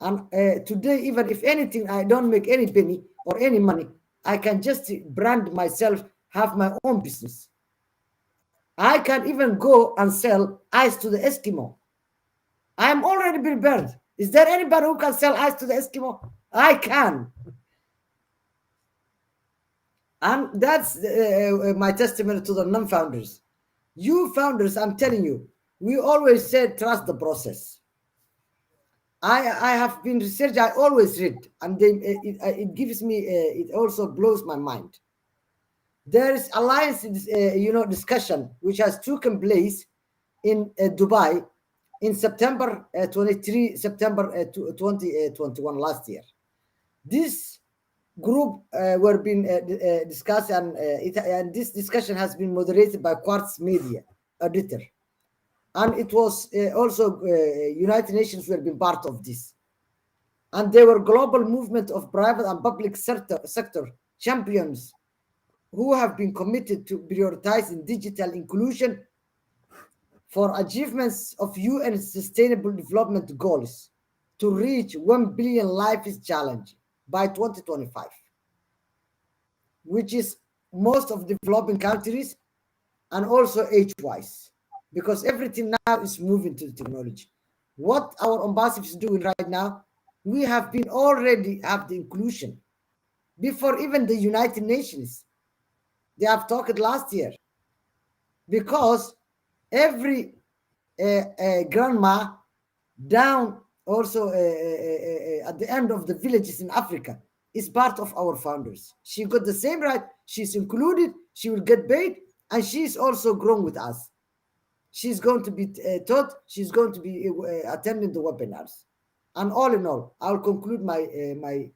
H: And today, even if anything, I don't make any penny or any money, I can just brand myself, have my own business. I can even go and sell ice to the Eskimo. I am already prepared. Is there anybody who can sell ice to the Eskimo? I can. And that's my testimony to the non-founders. You founders, I'm telling you, we always said trust the process. I have been researching, I always read, and then it gives me, it also blows my mind. There is alliance, discussion which has taken place in Dubai in September 2021 last year. This group were being discussed, and this discussion has been moderated by Quartz Media editor. and it was also United Nations were being part of this. And there were global movement of private and public sector champions who have been committed to prioritizing digital inclusion for achievements of UN Sustainable Development Goals to reach 1 billion lives challenge by 2025, which is most of developing countries and also age-wise, because everything now is moving to the technology. What our Onpassive is doing right now, we have been already have the inclusion before even the United Nations. They have talked last year, because every grandma down also at the end of the villages in Africa is part of our founders. She got the same right. She's included. She will get paid, and she's also grown with us. She's going to be taught. She's going to be attending the webinars. And all in all, I'll conclude my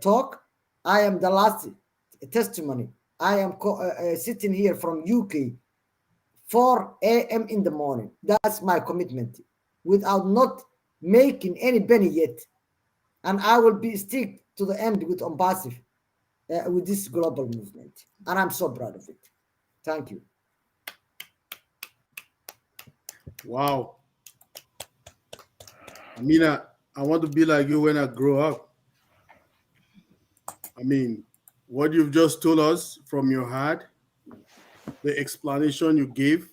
H: talk. I am the last testimony. I am sitting here from UK, 4 a.m. in the morning. That's my commitment, without not making any penny yet. And I will be stick to the end with Onpassive, with this global movement. And I'm so proud of it. Thank you.
A: Wow. Amina, I want to be like you when I grow up. I mean, what you've just told us from your heart, the explanation you gave,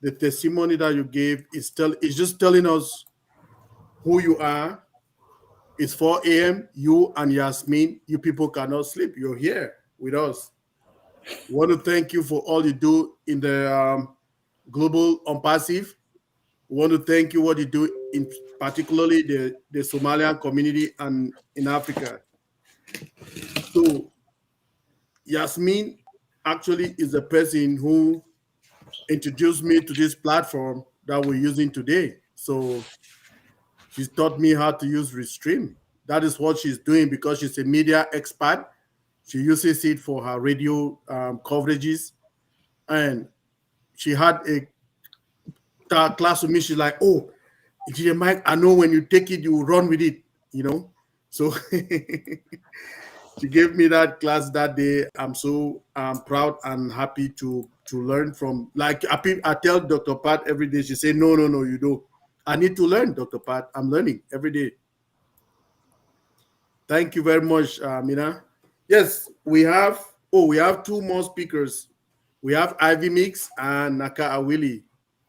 A: the testimony that you gave is just telling us who you are. It's 4 a.m. You and Yasmin, you people cannot sleep. You're here with us. We want to thank you for all you do in the global Onpassive. We want to thank you what you do in particularly the Somalian community and in Africa. So Yasmin actually is the person who introduced me to this platform that we're using today. So she's taught me how to use Restream. That is what she's doing because she's a media expert. She uses it for her radio coverages. And she had a class with me. She's like, oh, Engineer Mike, I know when you take it, you run with it, you know? So she gave me that class that day. I'm so proud and happy to learn from. Like I tell Dr. Pat every day, she say, no, you don't. I need to learn, Dr. Pat. I'm learning every day. Thank you very much, Mina. Yes, we have two more speakers. We have Ivy Mix and Naka Awili.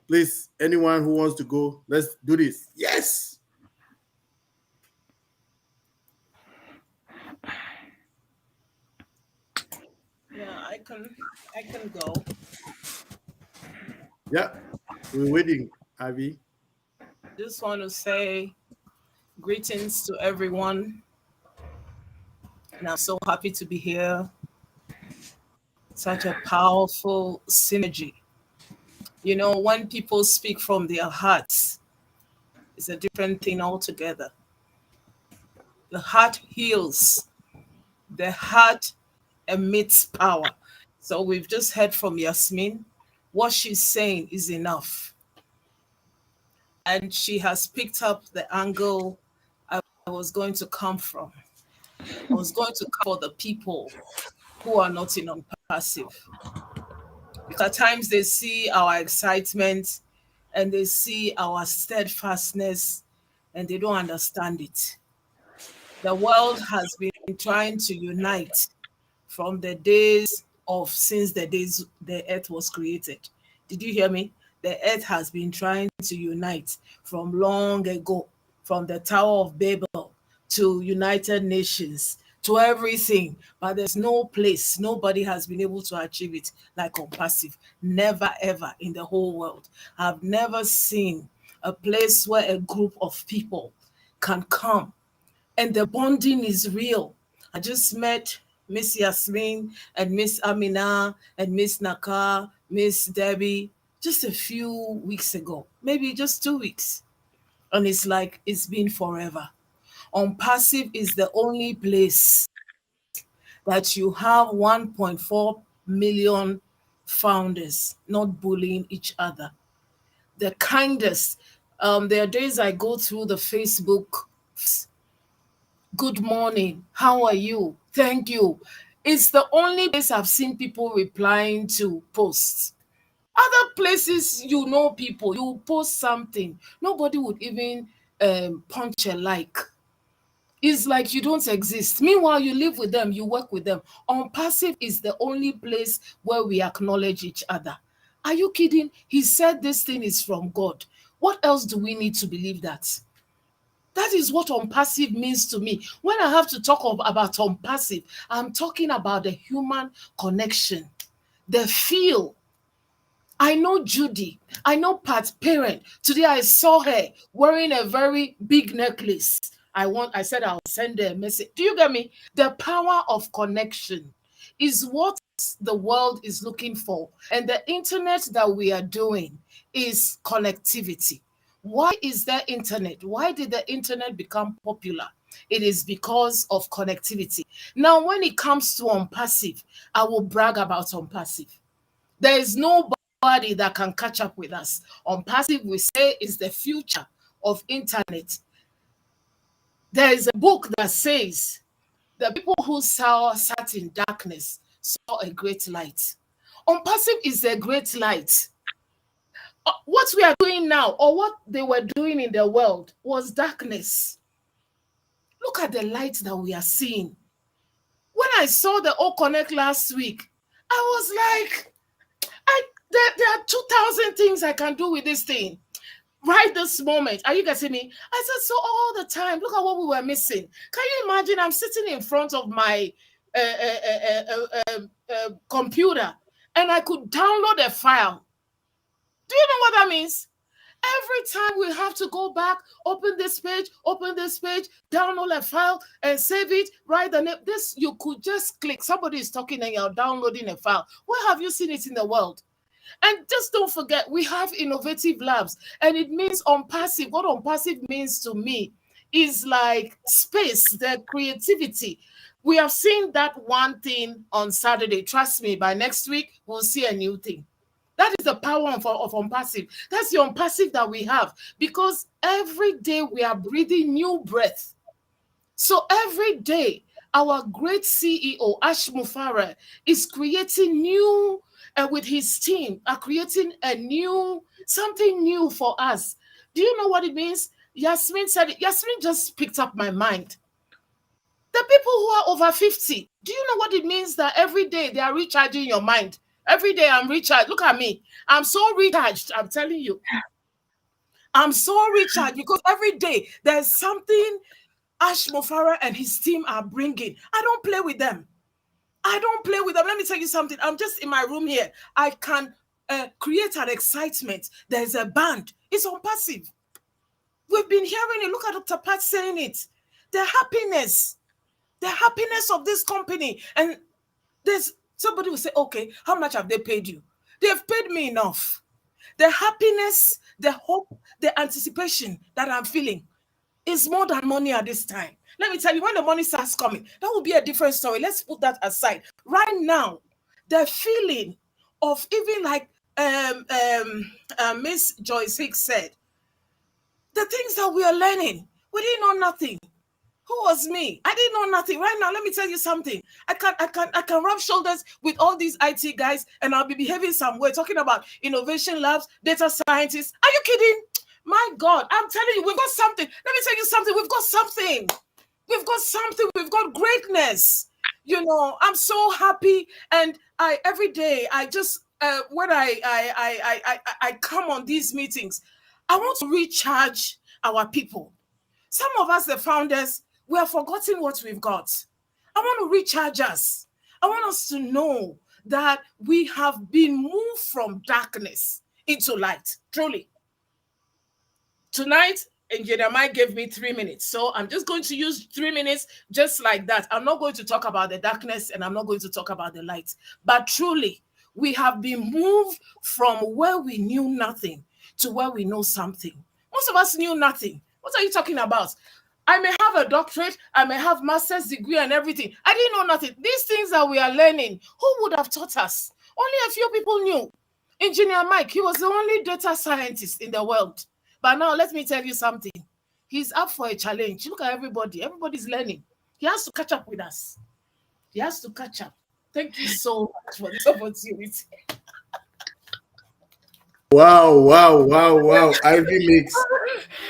A: Please, anyone who wants to go, let's do this. Yes.
I: Yeah, I can go.
A: Yeah, we're waiting, Ivy.
I: Just want to say greetings to everyone. And I'm so happy to be here. Such a powerful synergy. You know, when people speak from their hearts, it's a different thing altogether. The heart heals. The heart emits power. So we've just heard from Yasmin. What she's saying is enough. And she has picked up the angle I was going to come from. I was going to come for the people who are not in Onpassive. Because at times they see our excitement and they see our steadfastness and they don't understand it. The world has been trying to unite from the days of since the earth was created. Did you hear me? The earth has been trying to unite from long ago, from the Tower of Babel to United Nations, to everything, but there's no place, nobody has been able to achieve it like Onpassive. Never, ever in the whole world. I've never seen a place where a group of people can come and the bonding is real. I just met Miss Yasmin and Miss Amina and Miss Naka, Miss Debbie, just a few weeks ago, maybe just 2 weeks. And it's like it's been forever. Onpassive is the only place that you have 1.4 million founders not bullying each other. the kindest. There are days I go through the Facebook. Good morning. How are you? Thank you. It's the only place I've seen people replying to posts. Other places, you know, people, you post something, nobody would even punch a like. It's like you don't exist. Meanwhile, you live with them, you work with them. Onpassive is the only place where we acknowledge each other. Are you kidding? He said this thing is from God. What else do we need to believe that? That is what onpassive means to me. When I have to talk about onpassive, I'm talking about the human connection, the feel. I know Judy. I know Pat's parent. Today I saw her wearing a very big necklace. I said I'll send her a message. Do you get me? The power of connection is what the world is looking for. And the internet that we are doing is connectivity. Why is there internet? Why did the internet become popular? It is because of connectivity. Now, when it comes to onpassive, I will brag about onpassive. There is nobody that can catch up with us. Onpassive, we say, is the future of internet. There is a book that says, the people who sat in darkness saw a great light. Onpassive is a great light. What we are doing now, or what they were doing in the world, was darkness. Look at the light that we are seeing. When I saw the O Connect last week, I was like, there are 2,000 things I can do with this thing right this moment. Are you getting me? I said, so all the time, look at what we were missing. Can you imagine? I'm sitting in front of my computer and I could download a file. Do you know what that means? Every time we have to go back, open this page, download a file and save it, write the name. This, you could just click. Somebody is talking and you're downloading a file. Where have you seen it in the world? And just don't forget, we have innovative labs, and it means onpassive. What onpassive means to me is like space, the creativity. We have seen that one thing on Saturday. Trust me, by next week, we'll see a new thing. That is the power of onpassive. That's the onpassive that we have, because every day we are breathing new breath. So every day, our great CEO, Ash Mufara, is creating new, with his team, are creating something new for us. Do you know what it means? Yasmin said it. Yasmin just picked up my mind. The people who are over 50, do you know what it means that every day they are recharging your mind? Every day I'm recharged. Look at me. I'm so recharged. I'm telling you. I'm so recharged because every day there's something Ash Mofara and his team are bringing. I don't play with them. I don't play with them. Let me tell you something. I'm just in my room here. I can create an excitement. There's a band. It's onpassive. We've been hearing it. Look at Dr. Pat saying it. The happiness of this company. And there's somebody will say, okay, how much have they paid you? They've paid me enough. The happiness, the hope, the anticipation that I'm feeling is more than money at this time. Let me tell you, when the money starts coming, that will be a different story. Let's put that aside. Right now, the feeling of even like Miss Joyce Hicks said, the things that we are learning, we didn't know nothing. Who was me? I didn't know nothing. Right now, let me tell you something. I can rub shoulders with all these IT guys, and I'll be behaving some way, talking about innovation labs, data scientists. Are you kidding? My God, I'm telling you, we've got something. Let me tell you something. We've got something. We've got something. We've got greatness. You know, I'm so happy, and every day I just when I come on these meetings, I want to recharge our people. Some of us, the founders, we have forgotten what we've got. I want to recharge us. I want us to know that we have been moved from darkness into light, truly. Tonight, Engineer Mike gave me 3 minutes. So I'm just going to use 3 minutes just like that. I'm not going to talk about the darkness and I'm not going to talk about the light. But truly, we have been moved from where we knew nothing to where we know something. Most of us knew nothing. What are you talking about? I may have a doctorate, I may have master's degree and everything. I didn't know nothing. These things that we are learning, who would have taught us? Only a few people knew. Engineer Mike, he was the only data scientist in the world. But now let me tell you something. He's up for a challenge. Look at everybody. Everybody's learning. He has to catch up with us. He has to catch up. Thank you so much for this opportunity.
A: Wow, wow, wow, wow. Ivy Mix.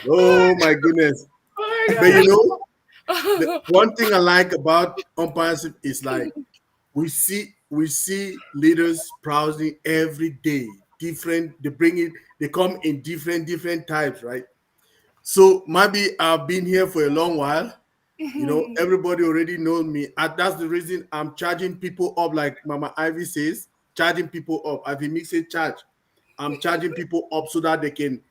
A: Oh my goodness.
I: Oh my
A: But you know, the one thing I like about Onpassive is like we see leaders browsing every day. Different, they come in different types, right? So maybe I've been here for a long while. You know, everybody already knows me. And that's the reason I'm charging people up, like Mama Ivy says, charging people up. Ivy Mix says charge. I'm charging people up so that they can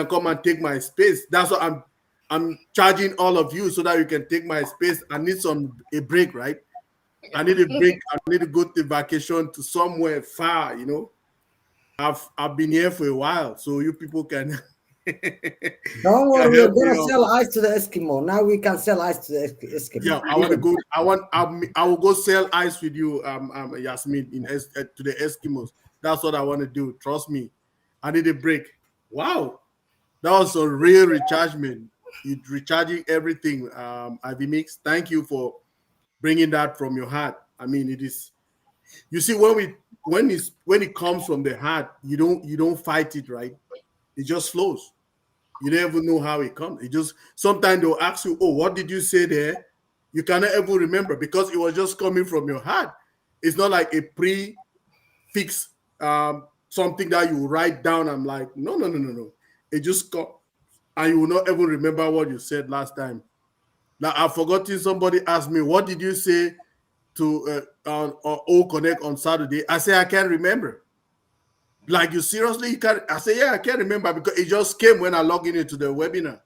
A: come and take my space. That's what I'm charging all of you so that you can take my space. I need a break, right? I need a break. I need to go to vacation to somewhere far, you know. I've been here for a while, so you people can
H: Don't worry,
A: can
H: we're
A: help me
H: gonna
A: out.
H: sell ice to the Eskimo. Now we can sell ice to the Eskimo.
A: Yeah, I want to go. I will go sell ice with you, Yasmin, to the Eskimos. That's what I want to do. Trust me. I need a break. Wow, that was a real rechargement. You recharging everything, Ivy Mix. Thank you for bringing that from your heart. I mean, it is. You see, when it comes from the heart, you don't fight it, right? It just flows. You never know how it comes. It just sometimes they'll ask you, "Oh, what did you say there?" You cannot ever remember because it was just coming from your heart. It's not like a pre-fix something that you write down. I'm like, no. It just come, and you will not ever remember what you said last time. Now I've forgotten. Somebody asked me, "What did you say to on O Connect on Saturday?" I say I can't remember. Like, you seriously? You can't? I say, yeah, I can't remember because it just came when I logged into the webinar.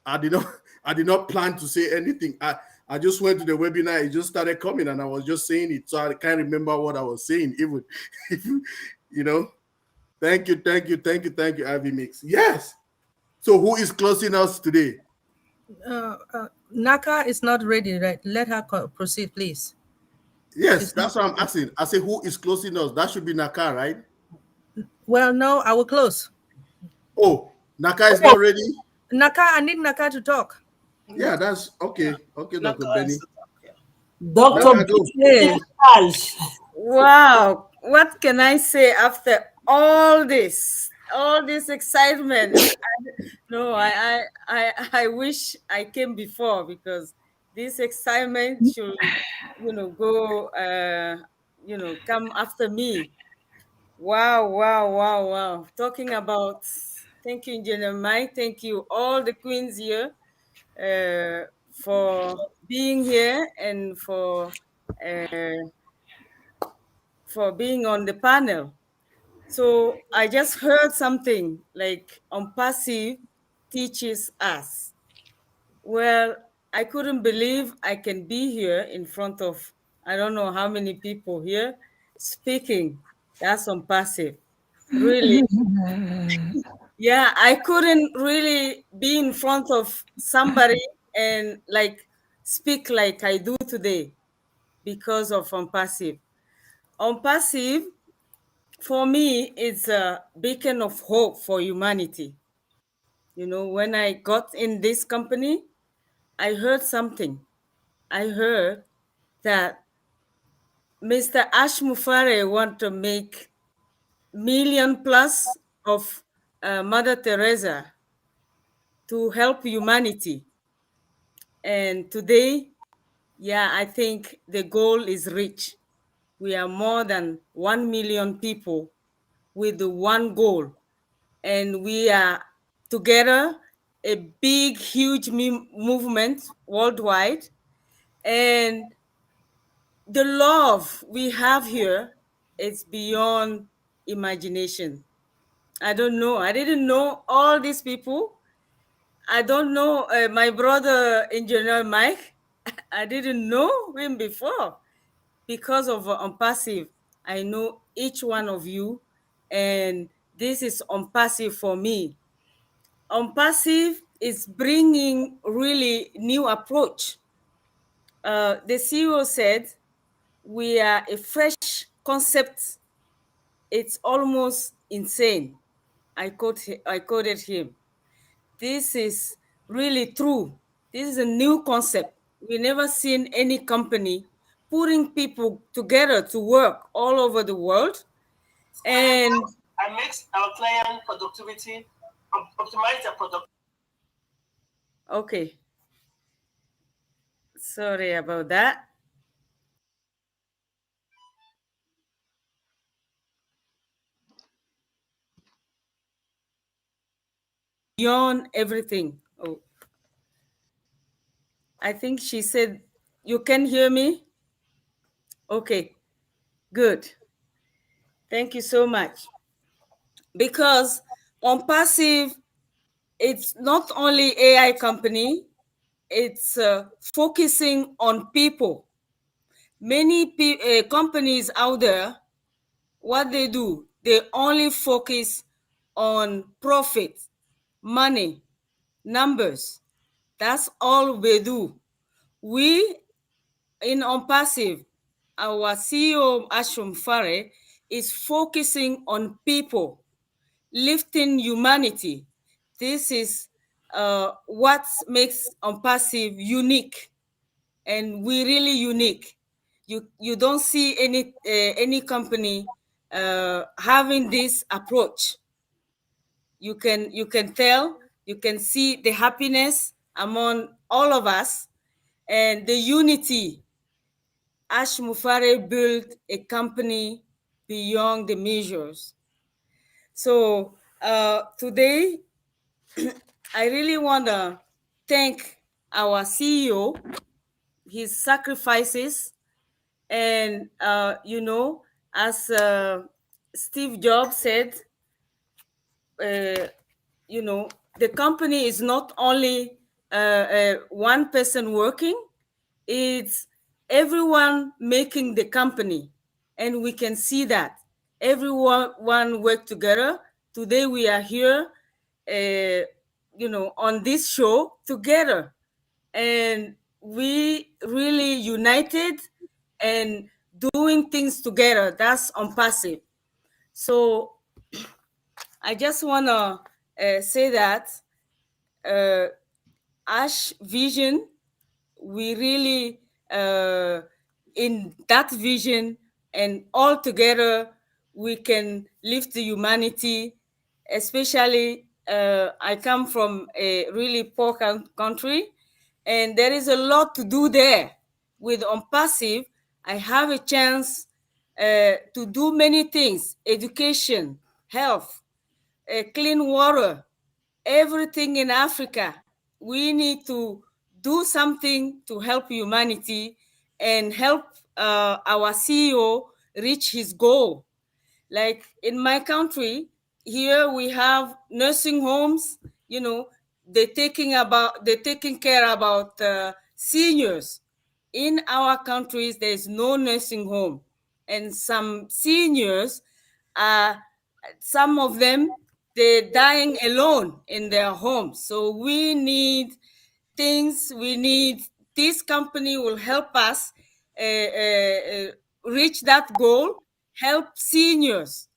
A: I did not plan to say anything. I just went to the webinar. It just started coming, and I was just saying it, so I can't remember what I was saying. Even, you know. Thank you, Ivy Mix. Yes. So who is closing us today?
B: Naka is not ready, right? Let her proceed, please.
A: Yes, that's what I'm asking. I say, who is closing us? That should be Naka, right?
B: Well, no, I will close.
A: Oh, Naka is not ready?
B: Naka, I need Naka to talk.
A: Yeah, that's okay. Okay, Dr. Benny.
D: Dr.
C: Hey. Wow, what can I say after all this excitement? I wish I came before, because this excitement should, go, come after me. Wow. Talking about, thank you, Engineer Mike. Thank you, all the queens here, for being here and for being on the panel. So I just heard something like Onpassive teaches us. Well, I couldn't believe I can be here in front of, I don't know how many people here speaking. That's Onpassive. Really. Yeah, I couldn't really be in front of somebody and like speak like I do today because of Onpassive. Onpassive, for me, it's a beacon of hope for humanity. When I got in this company, I heard something. I heard that Mr. Ash Mufare want to make million plus of Mother Teresa to help humanity. And today, I think the goal is reached. We are more than 1 million people with the one goal. And we are together, a big, huge movement worldwide. And the love we have here is beyond imagination. I don't know. I didn't know all these people. I don't know my brother, Engineer Mike. I didn't know him before. Because of Onpassive, I know each one of you, and this is Onpassive for me. Onpassive is bringing really new approach. The CEO said we are a fresh concept
J: it's almost insane. I quoted him. This is really true. This is a new concept. We never seen any company putting people together to work all over the world. And
D: I makes our client productivity, optimize their product.
J: Okay. Sorry about that. Beyond everything. Oh, I think she said, you can hear me? Okay, good. Thank you so much. Because Onpassive, it's not only AI company, it's focusing on people. Many companies out there, what they do, they only focus on profit, money, numbers. That's all we do. We in Onpassive, our CEO Ashum Fare is focusing on people, lifting humanity. This is what makes Onpassive unique, and we're really unique. You don't see any company having this approach. You can tell, you can see the happiness among all of us and the unity. Ash Mufare built a company beyond the measures. So today, I really want to thank our CEO, his sacrifices, and as Steve Jobs said, the company is not only one person working, it's everyone making the company. And we can see that everyone work together. Today we are here, on this show together. And we really united and doing things together. That's Onpassive. So I just want to say that Ash vision, we really in that vision, and all together we can lift the humanity. Especially I come from a really poor country, and there is a lot to do there. With Onpassive, I have a chance to do many things: education, health, clean water, everything in Africa. We need to do something to help humanity and help our CEO reach his goal. Like in my country, here we have nursing homes. They're taking care about seniors. In our countries, there's no nursing home, and some seniors, some of them, they're dying alone in their homes. So we need things. We need this company will help us reach that goal, help seniors.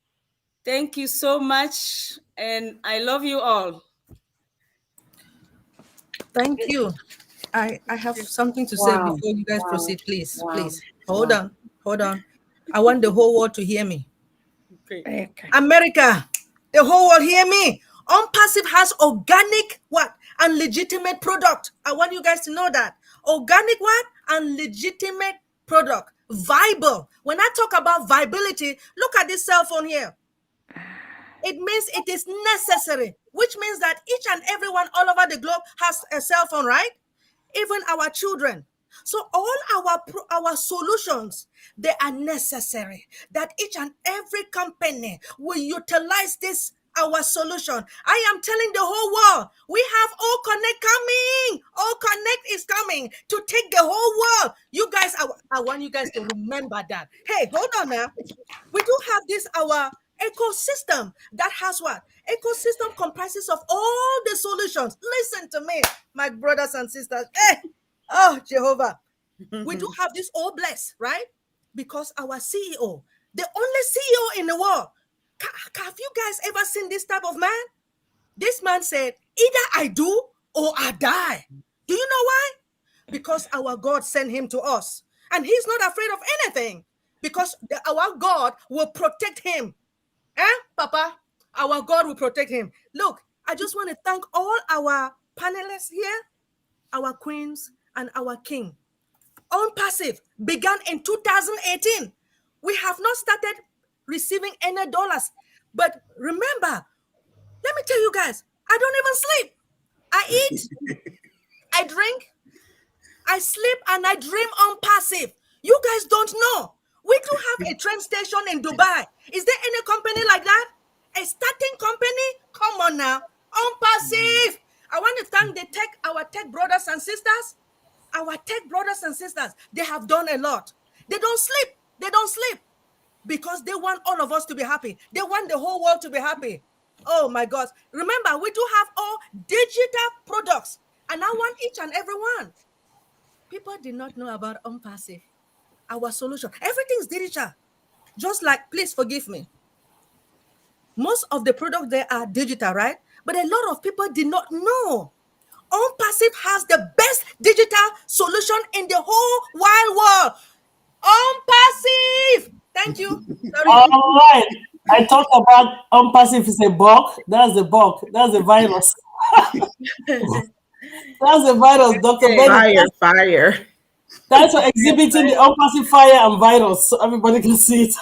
J: Thank you so much, and I love you all.
B: Thank you. I have something to say before you guys proceed, please. Please hold on. I want the whole world to hear me.
J: Okay.
B: America, the whole world hear me. Onpassive has organic what? And legitimate product. I want you guys to know that. Organic what? And legitimate product. Viable. When I talk about viability, look at this cell phone here. It means it is necessary, which means that each and everyone all over the globe has a cell phone, right? Even our children. So all our solutions, they are necessary, that each and every company will utilize this, our solution. I am telling the whole world, we have All Connect coming. All Connect is coming to take the whole world. You guys, I want you guys to remember that. Hey, hold on now. We do have this, our ecosystem that has what? Ecosystem comprises of all the solutions. Listen to me, my brothers and sisters. Hey, oh, Jehovah. We do have this all blessed, right? Because our CEO, the only CEO in the world, Have you guys ever seen this type of man? This man said, either I do or I die. Do you know why? Because our God sent him to us. And he's not afraid of anything. Because our God will protect him. Papa? Our God will protect him. Look, I just want to thank all our panelists here, our queens and our king. Onpassive began in 2018. We have not started receiving any dollars. But remember, let me tell you guys, I don't even sleep. I eat, I drink, I sleep, and I dream Onpassive. You guys don't know. We do have a train station in Dubai. Is there any company like that? A starting company? Come on now. Onpassive. I want to thank our tech brothers and sisters. Our tech brothers and sisters, they have done a lot. They don't sleep. They don't sleep because they want all of us to be happy. They want the whole world to be happy. Oh my God. Remember, we do have all digital products, and I want each and every one. People did not know about Onpassive, our solution. Everything's digital. Just like, please forgive me. Most of the products there are digital, right? But a lot of people did not know. Onpassive has the best digital solution in the whole wide world. Onpassive. Thank you. Sorry.
D: All right. I talked about Onpassive is a bug. That's the bug. That's the virus. That's the virus, Dr.
F: Fire, fire.
D: That's for exhibiting the Onpassive fire and virus so everybody can see it.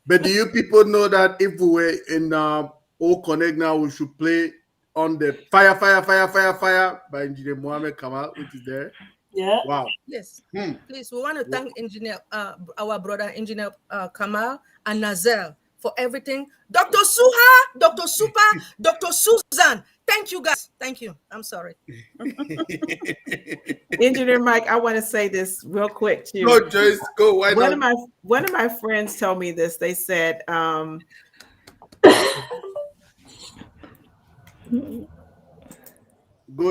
A: But do you people know that if we were in O Connect now, we should play on the fire by Engineer Mohammed Kamal, which is there?
D: Yeah.
A: Wow.
B: Yes. Please, we want to thank Engineer, our brother Engineer Kamal and Nazel for everything. Dr. Suha, Dr. Super, Dr. Susan. Thank you guys. Thank you. I'm sorry.
F: Engineer Mike, I want to say this real quick too.
A: Go, Joyce. Go. Why
F: one
A: not?
F: of my friends told me this. They said,
A: Go,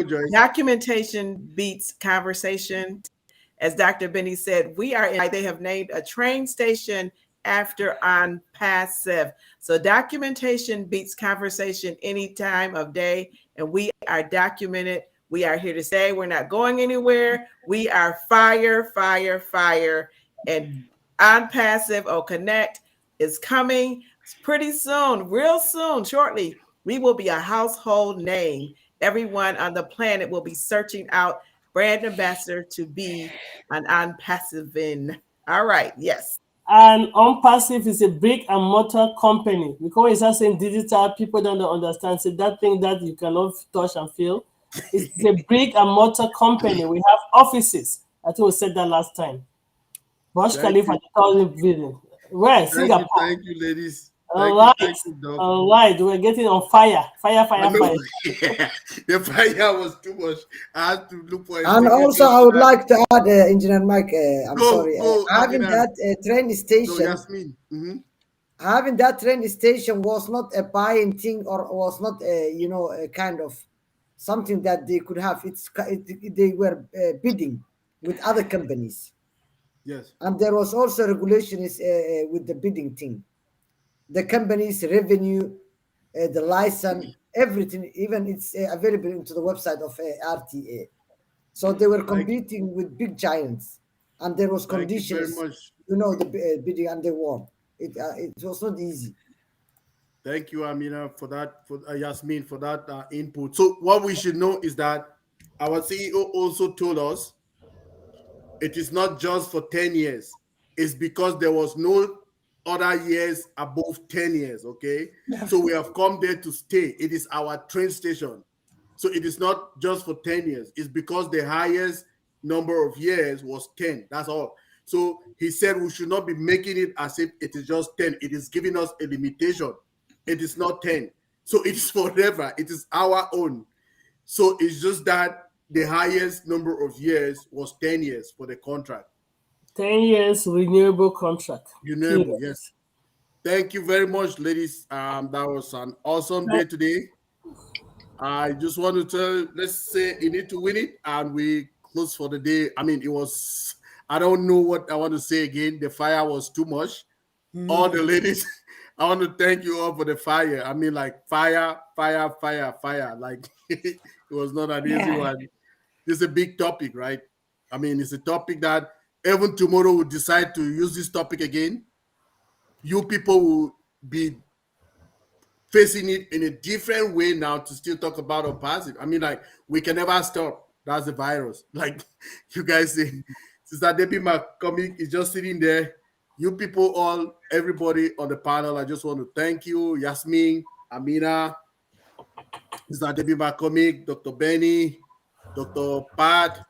A: Joyce.
F: documentation beats conversation. As Dr. Benny said, they have named a train station after Onpassive. So documentation beats conversation any time of day, and we are documented. We are here to stay. We're not going anywhere. We are fire, and Onpassive or Connect is coming pretty soon, real soon, shortly. We will be a household name. Everyone on the planet will be searching out brand ambassador to be an Onpassive in. All right, yes.
D: And Onpassive is a brick and mortar company. Because it's just in digital, people don't understand. So that thing that you cannot touch and feel. It's a brick and mortar company. We have offices. I think we said that last time. Burj Khalifa, 1,000 building. Where? Singapore.
A: Thank you, ladies.
D: All right. We're getting on fire. Fire.
A: Yeah, the fire was too much. I had to look for it.
H: And also, I would like to add, Engineer Mike, sorry, having
A: Amina.
H: that train station.
A: Yasmin.
H: Having that train station was not a buying thing, or was not a kind of something that they could have. They were bidding with other companies.
A: Yes.
H: And there was also regulations with the bidding thing. The company's revenue, the license, everything, even it's available into the website of RTA. So they were competing with big giants, and there was conditions, the bidding, and they won. It was not easy.
A: Thank you, Amina, for that, for Yasmin, for that input. So what we should know is that our CEO also told us it is not just for 10 years. It's because there was no other years above 10 years, okay? So we have come there to stay. It is our train station. So it is not just for 10 years. It's because the highest number of years was 10. That's all. So he said we should not be making it as if it is just 10. It is giving us a limitation. It is not 10. So it's forever. It is our own. So it's just that the highest number of years was 10 years for the contract.
D: 10 years renewable contract.
A: Renewable, yes. Thank you very much, ladies. That was an awesome day today. I just want to tell, let's say you need to win it, and we close for the day. I mean, it was, I don't know what I want to say again. The fire was too much. All the ladies, I want to thank you all for the fire. I mean, like fire, fire, fire, fire. Like it was not an easy one. This is a big topic, right? I mean, it's a topic that even tomorrow we decide to use this topic again. You people will be facing it in a different way now to still talk about Onpassive. I mean, like we can never stop. That's the virus. Like you guys say, Sister Debbie McCormick is just sitting there. You people, all everybody on the panel, I just want to thank you, Yasmin, Amina, Sister Debbie McCormick, Dr. Benny, Dr. Pat,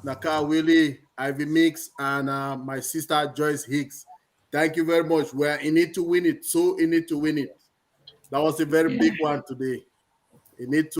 A: Naka Willie, Ivy Mix, and my sister Joyce Hicks. Thank you very much. We're in it to win it. So in it to win it. That was a very big one today. In it to